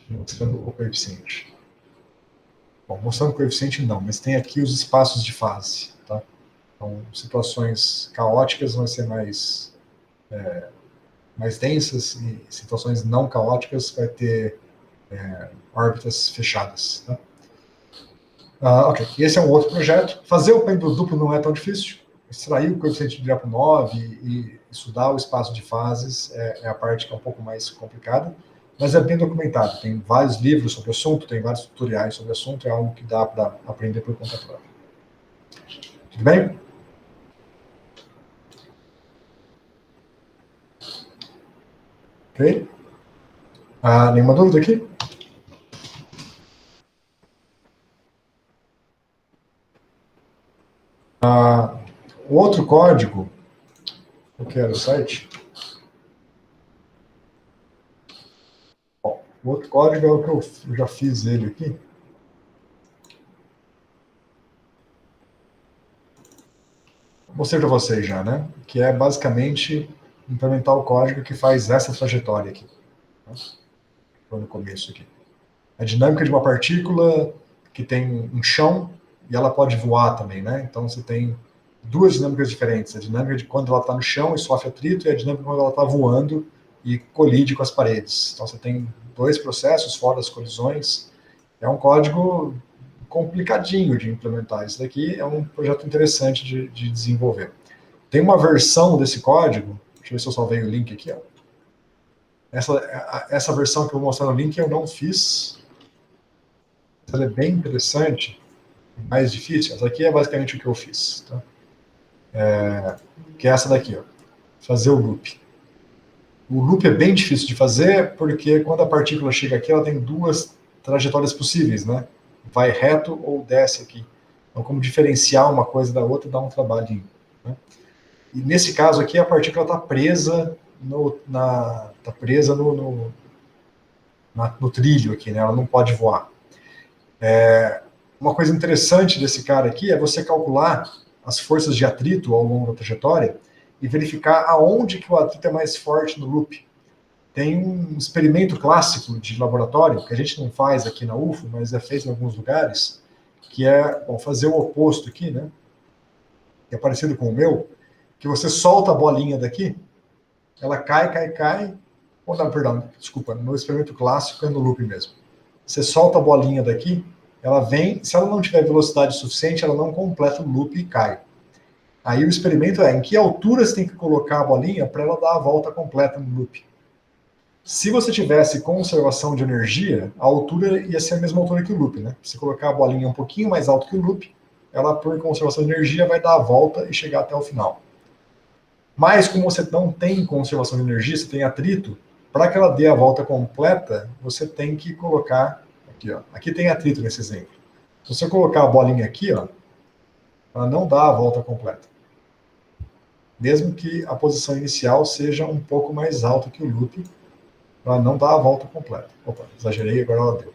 Mostrando o coeficiente. Bom, mostrando o coeficiente não, mas tem aqui os espaços de fase, tá? Então, situações caóticas vão ser mais densas e situações não caóticas vai ter órbitas fechadas, tá? Ok, esse é um outro projeto. Fazer o pêndulo duplo não é tão difícil. Extrair o coeficiente de Lyapunov e estudar o espaço de fases é a parte que é um pouco mais complicada, mas é bem documentado. Tem vários livros sobre o assunto, tem vários tutoriais sobre o assunto, é algo que dá para aprender por conta própria. Tudo bem? Ok? Nenhuma dúvida aqui? O outro código, qual que era o site? Bom, o outro código é o que eu já fiz ele aqui. Mostrei para vocês já, né? Que é basicamente implementar o código que faz essa trajetória aqui. Foi no começo aqui. A dinâmica de uma partícula que tem um chão e ela pode voar também, né? Então você tem duas dinâmicas diferentes. A dinâmica de quando ela está no chão e sofre atrito e a dinâmica quando ela está voando e colide com as paredes. Então você tem dois processos fora das colisões. É um código complicadinho de implementar. Isso daqui é um projeto interessante de desenvolver. Tem uma versão desse código, deixa eu ver se eu salvei o link aqui, ó. Essa versão que eu vou mostrar no link eu não fiz. Ela é bem interessante, mais difícil. Essa aqui é basicamente o que eu fiz, tá? Que é essa daqui, ó. Fazer o loop. O loop é bem difícil de fazer, porque quando a partícula chega aqui, ela tem duas trajetórias possíveis, né? Vai reto ou desce aqui. Então, como diferenciar uma coisa da outra dá um trabalhinho. né? E nesse caso aqui, a partícula está presa no trilho aqui, né? Ela não pode voar. Uma coisa interessante desse cara aqui é você calcular as forças de atrito ao longo da trajetória e verificar aonde que o atrito é mais forte no loop. Tem um experimento clássico de laboratório, que a gente não faz aqui na UFO, mas é feito em alguns lugares, que é fazer o oposto aqui, né? Que é parecido com o meu, que você solta a bolinha daqui, ela cai, ou não, perdão, desculpa, no experimento clássico é no loop mesmo. Você solta a bolinha daqui, ela vem, se ela não tiver velocidade suficiente, ela não completa o loop e cai. Aí o experimento é em que altura você tem que colocar a bolinha para ela dar a volta completa no loop. Se você tivesse conservação de energia, a altura ia ser a mesma altura que o loop, né? Se colocar a bolinha um pouquinho mais alto que o loop, ela, por conservação de energia, vai dar a volta e chegar até o final. Mas, como você não tem conservação de energia, você tem atrito, para que ela dê a volta completa, você tem que colocar... Aqui, ó. Aqui tem atrito nesse exemplo. Se você colocar a bolinha aqui, ó, ela não dá a volta completa. Mesmo que a posição inicial seja um pouco mais alta que o loop, ela não dá a volta completa. Opa, exagerei, agora ela deu.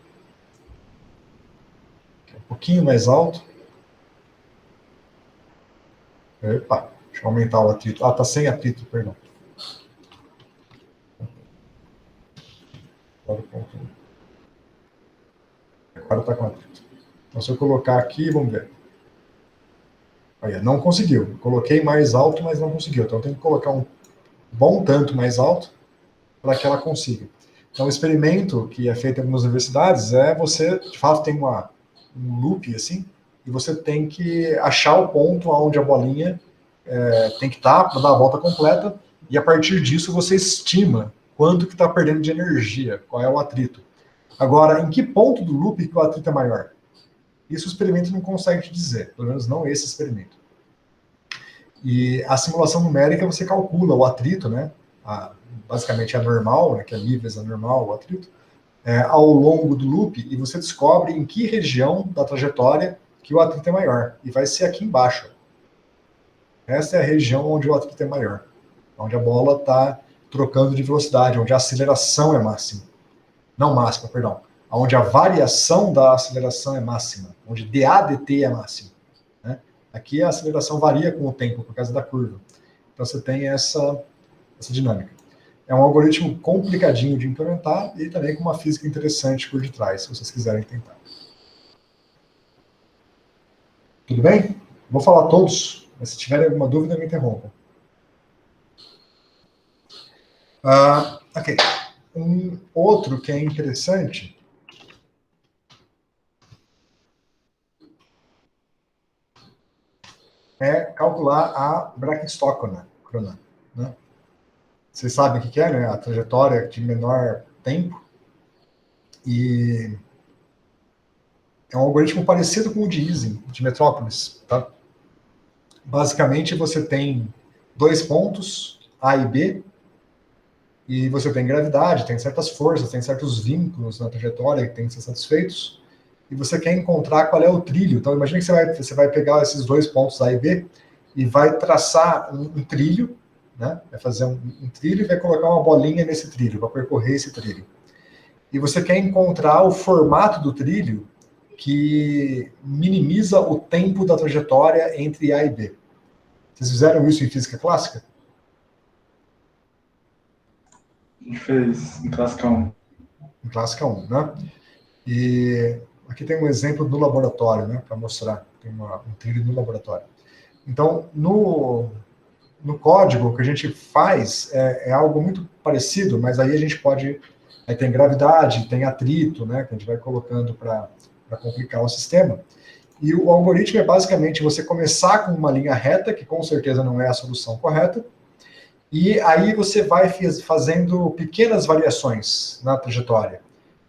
Um pouquinho mais alto. Epa, deixa eu aumentar o atrito. Ah, tá sem atrito, perdão. Agora tá com atrito. Então, se eu colocar aqui, vamos ver. Olha, não conseguiu. Coloquei mais alto, mas não conseguiu. Então, eu tenho que colocar um bom tanto mais alto para que ela consiga. Então, o experimento que é feito em algumas universidades é você, de fato, tem um loop assim, e você tem que achar o ponto onde a bolinha tem que estar para dar a volta completa, e a partir disso você estima quanto que está perdendo de energia, qual é o atrito. Agora, em que ponto do loop que o atrito é maior? Isso o experimento não consegue te dizer, pelo menos não esse experimento. E a simulação numérica você calcula o atrito, né? Basicamente é normal, né, que é níveis anormal, o atrito, ao longo do loop, e você descobre em que região da trajetória que o atrito é maior. E vai ser aqui embaixo. Essa é a região onde o atrito é maior. Onde a bola está trocando de velocidade, onde a aceleração é máxima. Não máxima, perdão. Onde a variação da aceleração é máxima. Onde dAdt é máximo. Né? Aqui a aceleração varia com o tempo, por causa da curva. Então você tem essa dinâmica. É um algoritmo complicadinho de implementar e também com uma física interessante por detrás, se vocês quiserem tentar. Tudo bem? Vou falar todos, mas se tiverem alguma dúvida, me interrompam. Ok. Um outro que é interessante é calcular a Brachistochrona, né? Vocês sabem o que é, né? A trajetória de menor tempo. E é um algoritmo parecido com o de Ising, de Metrópolis. Tá? Basicamente, você tem 2 pontos, A e B, e você tem gravidade, tem certas forças, tem certos vínculos na trajetória que tem que ser satisfeitos, e você quer encontrar qual é o trilho. Então, imagine que você vai pegar esses 2 pontos A e B e vai traçar um trilho, né? Vai fazer um trilho e vai colocar uma bolinha nesse trilho, vai percorrer esse trilho. E você quer encontrar o formato do trilho que minimiza o tempo da trajetória entre A e B. Vocês fizeram isso em física clássica? A gente fez em Clássica 1. Em Clássica 1, né? E aqui tem um exemplo do laboratório, né? Para mostrar. Tem um trilho no laboratório. Então, no código, o que a gente faz é algo muito parecido, mas aí a gente pode... Aí tem gravidade, tem atrito, né, que a gente vai colocando para complicar o sistema. E o algoritmo é basicamente você começar com uma linha reta, que com certeza não é a solução correta, e aí você vai fazendo pequenas variações na trajetória.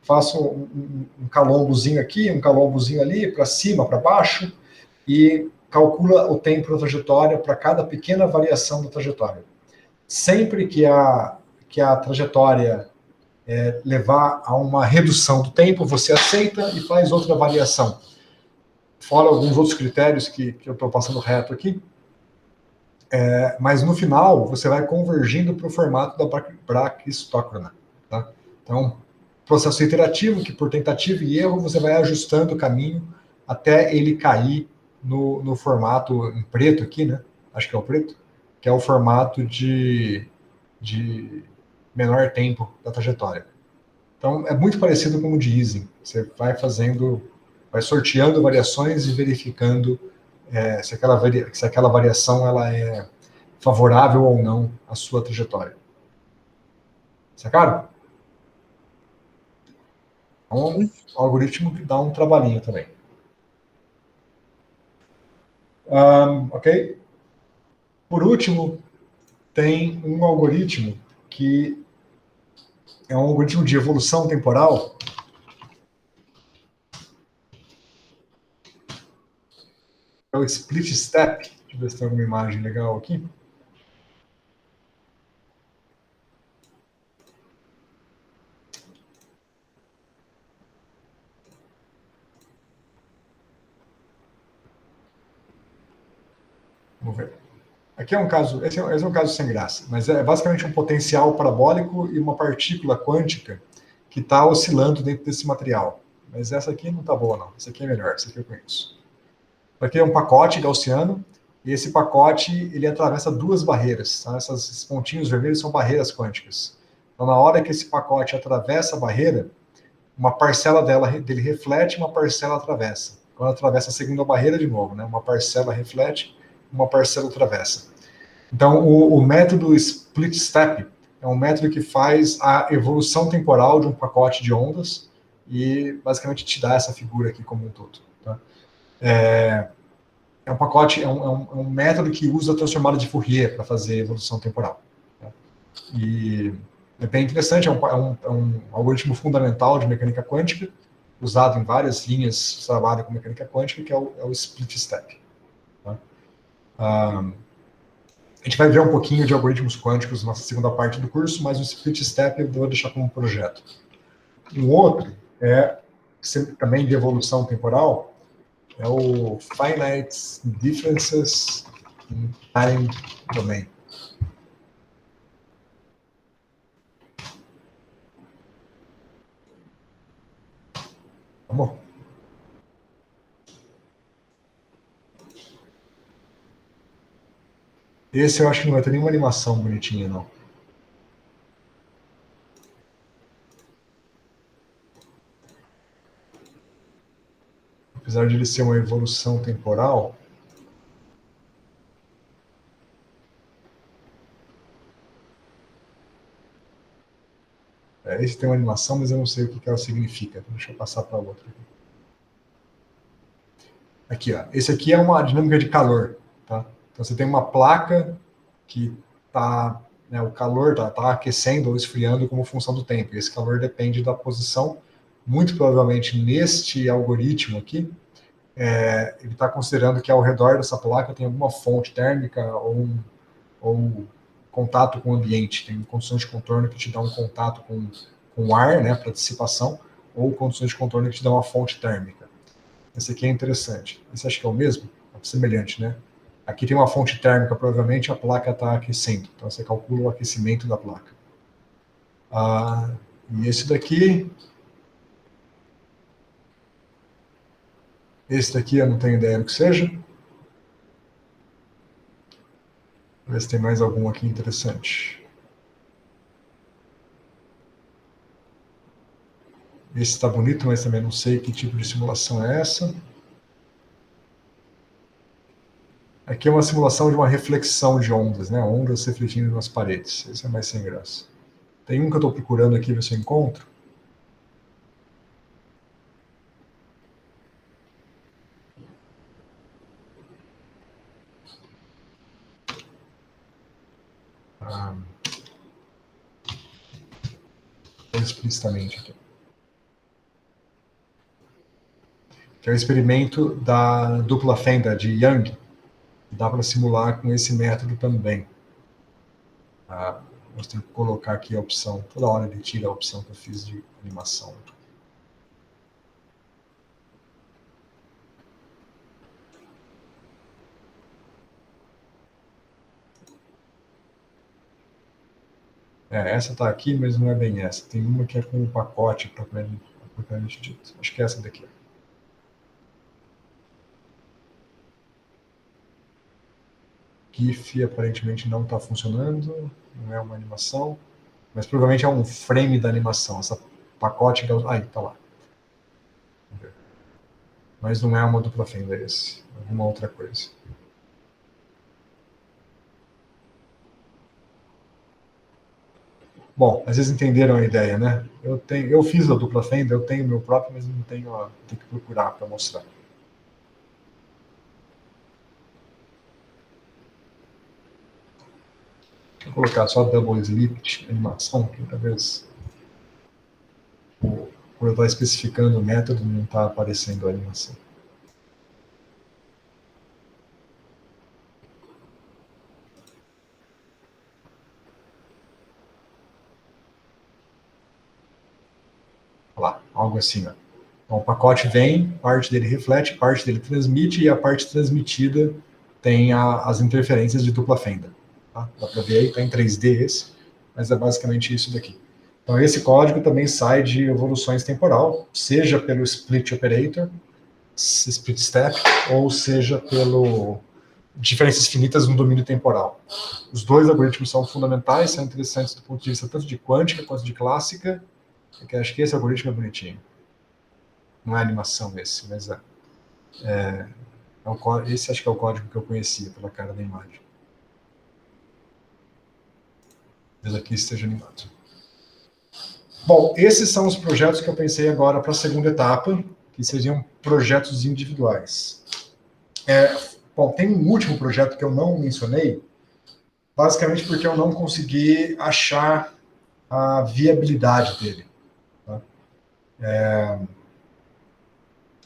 Faço um calombozinho aqui, um calombozinho ali, para cima, para baixo, e calcula o tempo da trajetória para cada pequena variação da trajetória. Sempre que a trajetória levar a uma redução do tempo, você aceita e faz outra variação. Fora alguns outros critérios que eu estou passando reto aqui. Mas no final, você vai convergindo para o formato da braquistócrona. Tá? Então, processo iterativo, que por tentativa e erro, você vai ajustando o caminho até ele cair no formato em preto aqui, né? Acho que é o preto, que é o formato de menor tempo da trajetória. Então, é muito parecido com o de Ising. Você vai sorteando variações e verificando se aquela variação ela é favorável ou não à sua trajetória. Sacaram? É um algoritmo que dá um trabalhinho também. Ok? Por último, tem um algoritmo que é um algoritmo de evolução temporal. É o split step. Deixa eu ver se tem alguma imagem legal aqui. Vamos ver. Aqui é um caso, esse é um caso sem graça, mas é basicamente um potencial parabólico e uma partícula quântica que está oscilando dentro desse material. Mas essa aqui não está boa, não. Essa aqui é melhor, essa aqui eu conheço. Aqui é um pacote gaussiano, e esse pacote ele atravessa duas barreiras. Tá? Esses pontinhos vermelhos são barreiras quânticas. Então, na hora que esse pacote atravessa a barreira, uma parcela dele reflete, uma parcela atravessa. Quando atravessa a segunda barreira, de novo, né? Uma parcela reflete, uma parcela atravessa. Então, o método split step é um método que faz a evolução temporal de um pacote de ondas e basicamente te dá essa figura aqui como um todo. Tá? É um pacote, é um método que usa a transformada de Fourier para fazer evolução temporal. Tá? E é bem interessante, é um algoritmo fundamental de mecânica quântica, usado em várias linhas de trabalho com mecânica quântica, que é o split step. Tá? A gente vai ver um pouquinho de algoritmos quânticos na nossa segunda parte do curso, mas o split step eu vou deixar como projeto. Um outro também de evolução temporal, é o Finite Differences in Time Domain. Vamos? Esse eu acho que não vai ter nenhuma animação bonitinha, não. Apesar de ele ser uma evolução temporal, esse tem uma animação, mas eu não sei o que ela significa. Deixa eu passar para outra. Aqui, ó. Esse aqui é uma dinâmica de calor. Tá? Então você tem uma placa que está, né, o calor está aquecendo ou esfriando como função do tempo. Esse calor depende da posição. Muito provavelmente neste algoritmo aqui, ele está considerando que ao redor dessa placa tem alguma fonte térmica ou contato com o ambiente. Tem condições de contorno que te dão um contato com o ar, né, para dissipação, ou condições de contorno que te dão uma fonte térmica. Esse aqui é interessante. Esse acho que é o mesmo? É semelhante, né? Aqui tem uma fonte térmica, provavelmente a placa está aquecendo. Então você calcula o aquecimento da placa. E esse daqui eu não tenho ideia do que seja. Vou ver se tem mais algum aqui interessante. Esse está bonito, mas também não sei que tipo de simulação é essa. Aqui é uma simulação de uma reflexão de ondas, né? Ondas refletindo nas paredes. Esse é mais sem graça. Tem um que eu estou procurando aqui, ver se eu encontro. Explicitamente aqui. Que é o experimento da dupla fenda de Young. Dá para simular com esse método também. Nós temos que colocar aqui a opção. Toda hora ele tira a opção que eu fiz de animação. Essa está aqui, mas não é bem essa. Tem uma que é com o pacote propriamente dito. Acho que é essa daqui. GIF aparentemente não está funcionando, não é uma animação, mas provavelmente é um frame da animação. Essa pacote que aí está lá. Mas não é uma dupla fenda esse, alguma outra coisa. Bom, vocês entenderam a ideia, né? Eu fiz a dupla fenda, eu tenho meu próprio, mas não tenho, tenho que procurar para mostrar. Vou colocar só double slip animação, que talvez por eu estar especificando o método não está aparecendo a animação. Olha lá, algo assim, ó. Então, o pacote vem, parte dele reflete, parte dele transmite, e a parte transmitida tem as interferências de dupla fenda. Tá? Dá para ver aí, está em 3D esse, mas é basicamente isso daqui. Então, esse código também sai de evoluções temporal, seja pelo split operator, split step, ou seja pelo diferenças finitas no domínio temporal. Os dois algoritmos são fundamentais, são interessantes do ponto de vista tanto de quântica quanto de clássica, porque acho que esse algoritmo é bonitinho. Não é animação esse, mas esse acho que é o código que eu conhecia pela cara da imagem. Talvez aqui esteja animado. Bom, esses são os projetos que eu pensei agora para a segunda etapa, que seriam projetos individuais. Bom, tem um último projeto que eu não mencionei, basicamente porque eu não consegui achar a viabilidade dele. Tá?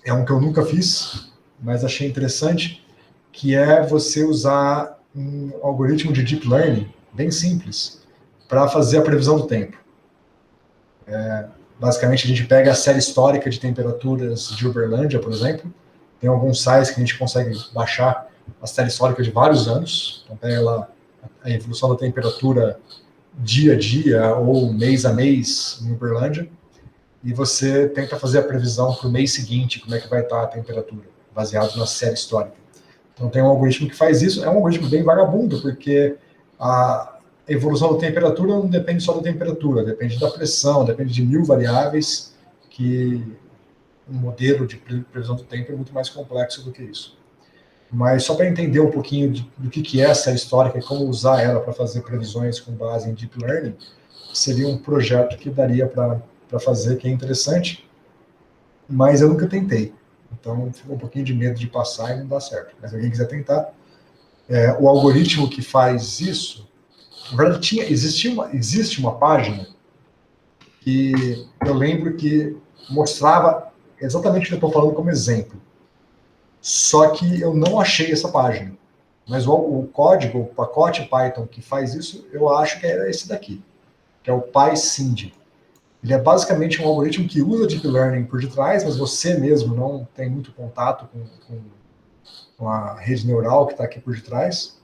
É um que eu nunca fiz, mas achei interessante, que é você usar um algoritmo de deep learning, bem simples, para fazer a previsão do tempo. Basicamente, a gente pega a série histórica de temperaturas de Uberlândia, por exemplo, tem alguns sites que a gente consegue baixar a série histórica de vários anos, então pega lá a evolução da temperatura dia a dia ou mês a mês em Uberlândia, e você tenta fazer a previsão para o mês seguinte, como é que vai estar a temperatura, baseado na série histórica. Então tem um algoritmo que faz isso, é um algoritmo bem vagabundo, porque a evolução da temperatura não depende só da temperatura, depende da pressão, depende de 1000 variáveis, que um modelo de previsão do tempo é muito mais complexo do que isso. Mas só para entender um pouquinho do que é a série histórica e como usar ela para fazer previsões com base em Deep Learning, seria um projeto que daria para fazer, que é interessante, mas eu nunca tentei. Então, ficou um pouquinho de medo de passar e não dá certo. Mas se alguém quiser tentar, o algoritmo que faz isso, na verdade, existe uma página que eu lembro que mostrava exatamente o que eu estou falando como exemplo. Só que eu não achei essa página. Mas o código, o pacote Python que faz isso, eu acho que é esse daqui, que é o PySynth. Ele é basicamente um algoritmo que usa Deep Learning por detrás, mas você mesmo não tem muito contato com a rede neural que está aqui por detrás.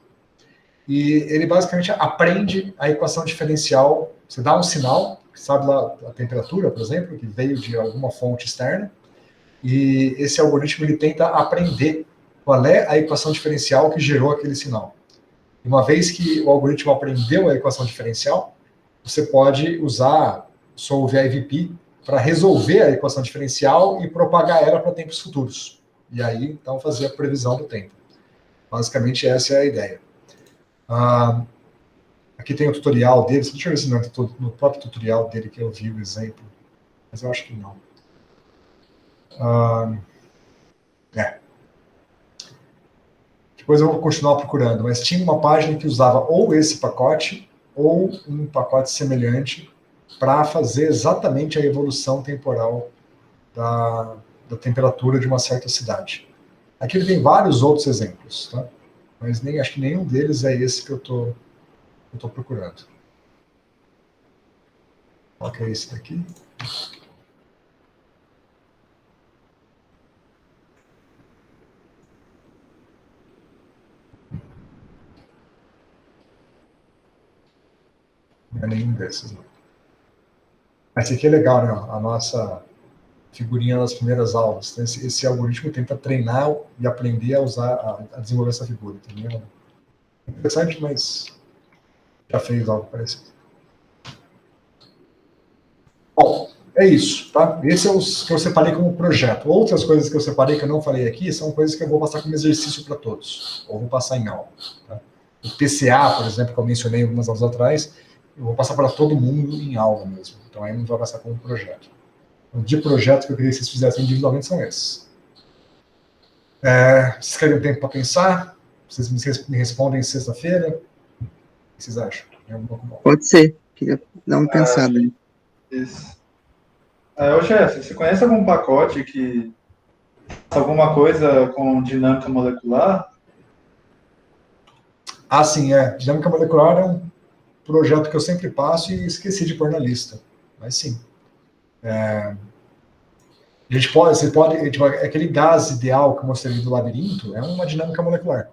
E ele basicamente aprende a equação diferencial. Você dá um sinal, sabe lá a temperatura, por exemplo, que veio de alguma fonte externa, e esse algoritmo ele tenta aprender qual é a equação diferencial que gerou aquele sinal. E uma vez que o algoritmo aprendeu a equação diferencial, você pode usar Solve IVP para resolver a equação diferencial e propagar ela para tempos futuros. E aí, então, fazer a previsão do tempo. Basicamente, essa é a ideia. Aqui tem o tutorial dele. Deixa eu ver se não é no próprio tutorial dele que eu vi o exemplo. Mas eu acho que não. Depois eu vou continuar procurando. Mas tinha uma página que usava ou esse pacote ou um pacote semelhante para fazer exatamente a evolução temporal da temperatura de uma certa cidade. Aqui ele tem vários outros exemplos, tá? Mas acho que nenhum deles é esse que eu tô procurando. Qual que é esse daqui? Não é nenhum desses, não. Mas esse aqui é legal, né? A nossa figurinha das primeiras aulas. Então, esse algoritmo tenta treinar e aprender a usar, a desenvolver essa figura. Entendeu? Interessante, mas já fez algo parecido. Bom, é isso, tá? Esse é os que eu separei como projeto. Outras coisas que eu separei que eu não falei aqui são coisas que eu vou passar como exercício para todos, ou vou passar em aula. Tá? O PCA, por exemplo, que eu mencionei algumas aulas atrás, eu vou passar para todo mundo em aula mesmo. Então aí não vai passar como projeto. Então, de projetos que eu queria que vocês fizessem individualmente são esses. Vocês querem um tempo para pensar? Vocês me respondem sexta-feira? O que vocês acham? Pode ser. Queria dar uma pensada aí. Isso. Ô, chefe, você conhece algum pacote que faz alguma coisa com dinâmica molecular? Ah, sim, Dinâmica molecular é um projeto que eu sempre passo e esqueci de pôr na lista. Mas sim. Aquele gás ideal que eu mostrei do labirinto é uma dinâmica molecular.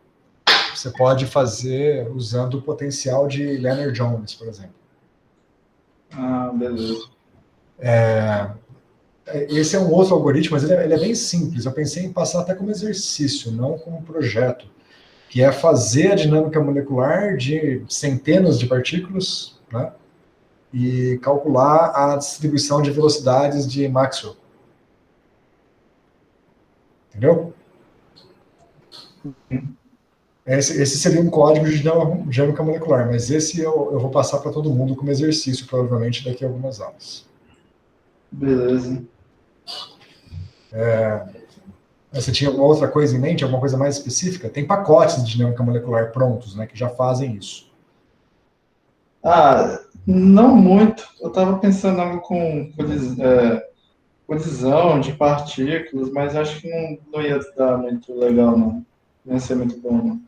Você pode fazer usando o potencial de Lennard-Jones, por exemplo. Ah, beleza. Esse é um outro algoritmo, mas ele é bem simples. Eu pensei em passar até como exercício, não como projeto, que é fazer a dinâmica molecular de centenas de partículas, né, e calcular a distribuição de velocidades de Maxwell. Entendeu? Esse seria um código de dinâmica molecular, mas esse eu vou passar para todo mundo como exercício, provavelmente daqui a algumas aulas. Beleza. Você tinha alguma outra coisa em mente, alguma coisa mais específica? Tem pacotes de dinâmica molecular prontos, né, que já fazem isso. Não muito. Eu estava pensando algo com colisão de partículas, mas acho que não ia dar muito legal, não. Não ia ser muito bom, não.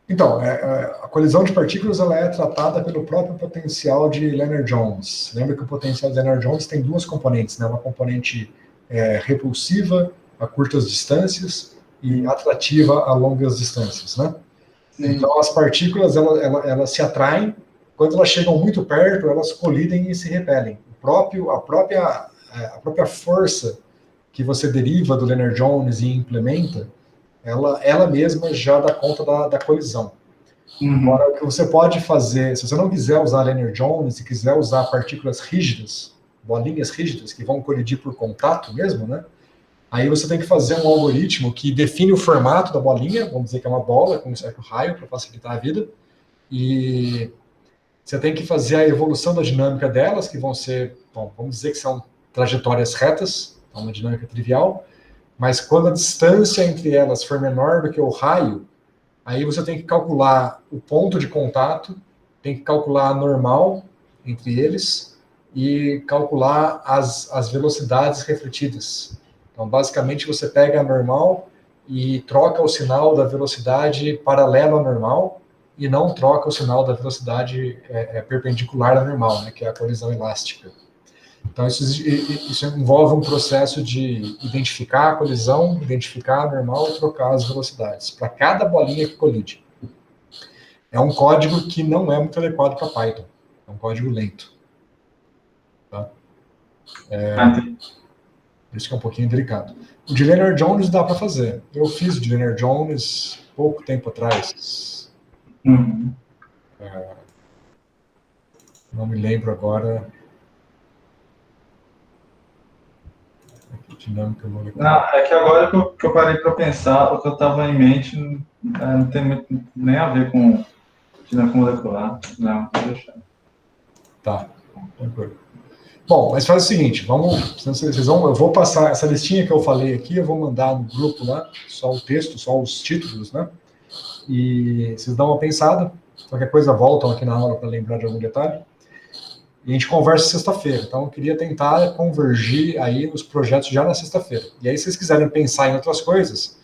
Então, a colisão de partículas ela é tratada pelo próprio potencial de Lennard-Jones. Lembra que o potencial de Lennard-Jones tem duas componentes, né? Uma componente repulsiva a curtas distâncias e atrativa a longas distâncias, né? Então, as partículas elas se atraem, quando elas chegam muito perto, elas colidem e se repelem. A própria força que você deriva do Lennard-Jones e implementa, ela mesma já dá conta da colisão. Agora, o que você pode fazer, se você não quiser usar Lennard-Jones e quiser usar partículas rígidas, bolinhas rígidas, que vão colidir por contato mesmo, né? Aí você tem que fazer um algoritmo que define o formato da bolinha, vamos dizer que é uma bola com um certo raio para facilitar a vida, e você tem que fazer a evolução da dinâmica delas, que vão ser, vamos dizer que são trajetórias retas, uma dinâmica trivial, mas quando a distância entre elas for menor do que o raio, aí você tem que calcular o ponto de contato, tem que calcular a normal entre eles e calcular as velocidades refletidas. Então, basicamente, você pega a normal e troca o sinal da velocidade paralela à normal e não troca o sinal da velocidade perpendicular à normal, né, que é a colisão elástica. Então, isso envolve um processo de identificar a colisão, identificar a normal e trocar as velocidades para cada bolinha que colide. É um código que não é muito adequado para Python. É um código lento. Tá? Por isso que é um pouquinho delicado. O de Lennard-Jones dá para fazer. Eu fiz o de Lennard-Jones pouco tempo atrás. Não me lembro agora. Dinâmica molecular. Não, é que agora que eu parei para pensar, o que eu estava em mente não tem muito, nem a ver com dinâmica molecular. Não, vou deixar. Tá, tranquilo. Bom, mas faz o seguinte, eu vou passar essa listinha que eu falei aqui, eu vou mandar no grupo lá, só o texto, só os títulos, né? E vocês dão uma pensada, qualquer coisa voltam aqui na aula para lembrar de algum detalhe. E a gente conversa sexta-feira. Então, eu queria tentar convergir aí os projetos já na sexta-feira. E aí, se vocês quiserem pensar em outras coisas,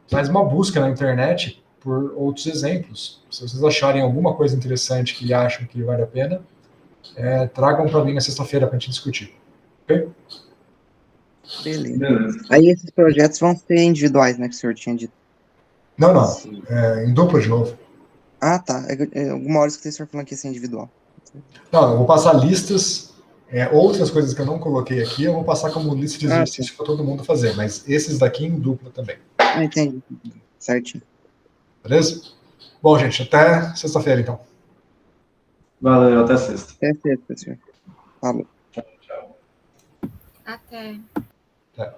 faz uma busca na internet por outros exemplos. Se vocês acharem alguma coisa interessante que acham que vale a pena, tragam para mim na sexta-feira para a gente discutir. Ok? Beleza. Aí esses projetos vão ser individuais, né, que o senhor tinha dito. Não. Em dupla de novo. Ah, tá. Alguma hora que o senhor falou que ia ser individual. Não, eu vou passar listas, outras coisas que eu não coloquei aqui, eu vou passar como lista de exercício para todo mundo fazer, mas esses daqui em dupla também. Entendi. Certinho. Beleza? Bom, gente, até sexta-feira, então. Valeu, até sexta. Até sexta, professor. Falou. Até. Até.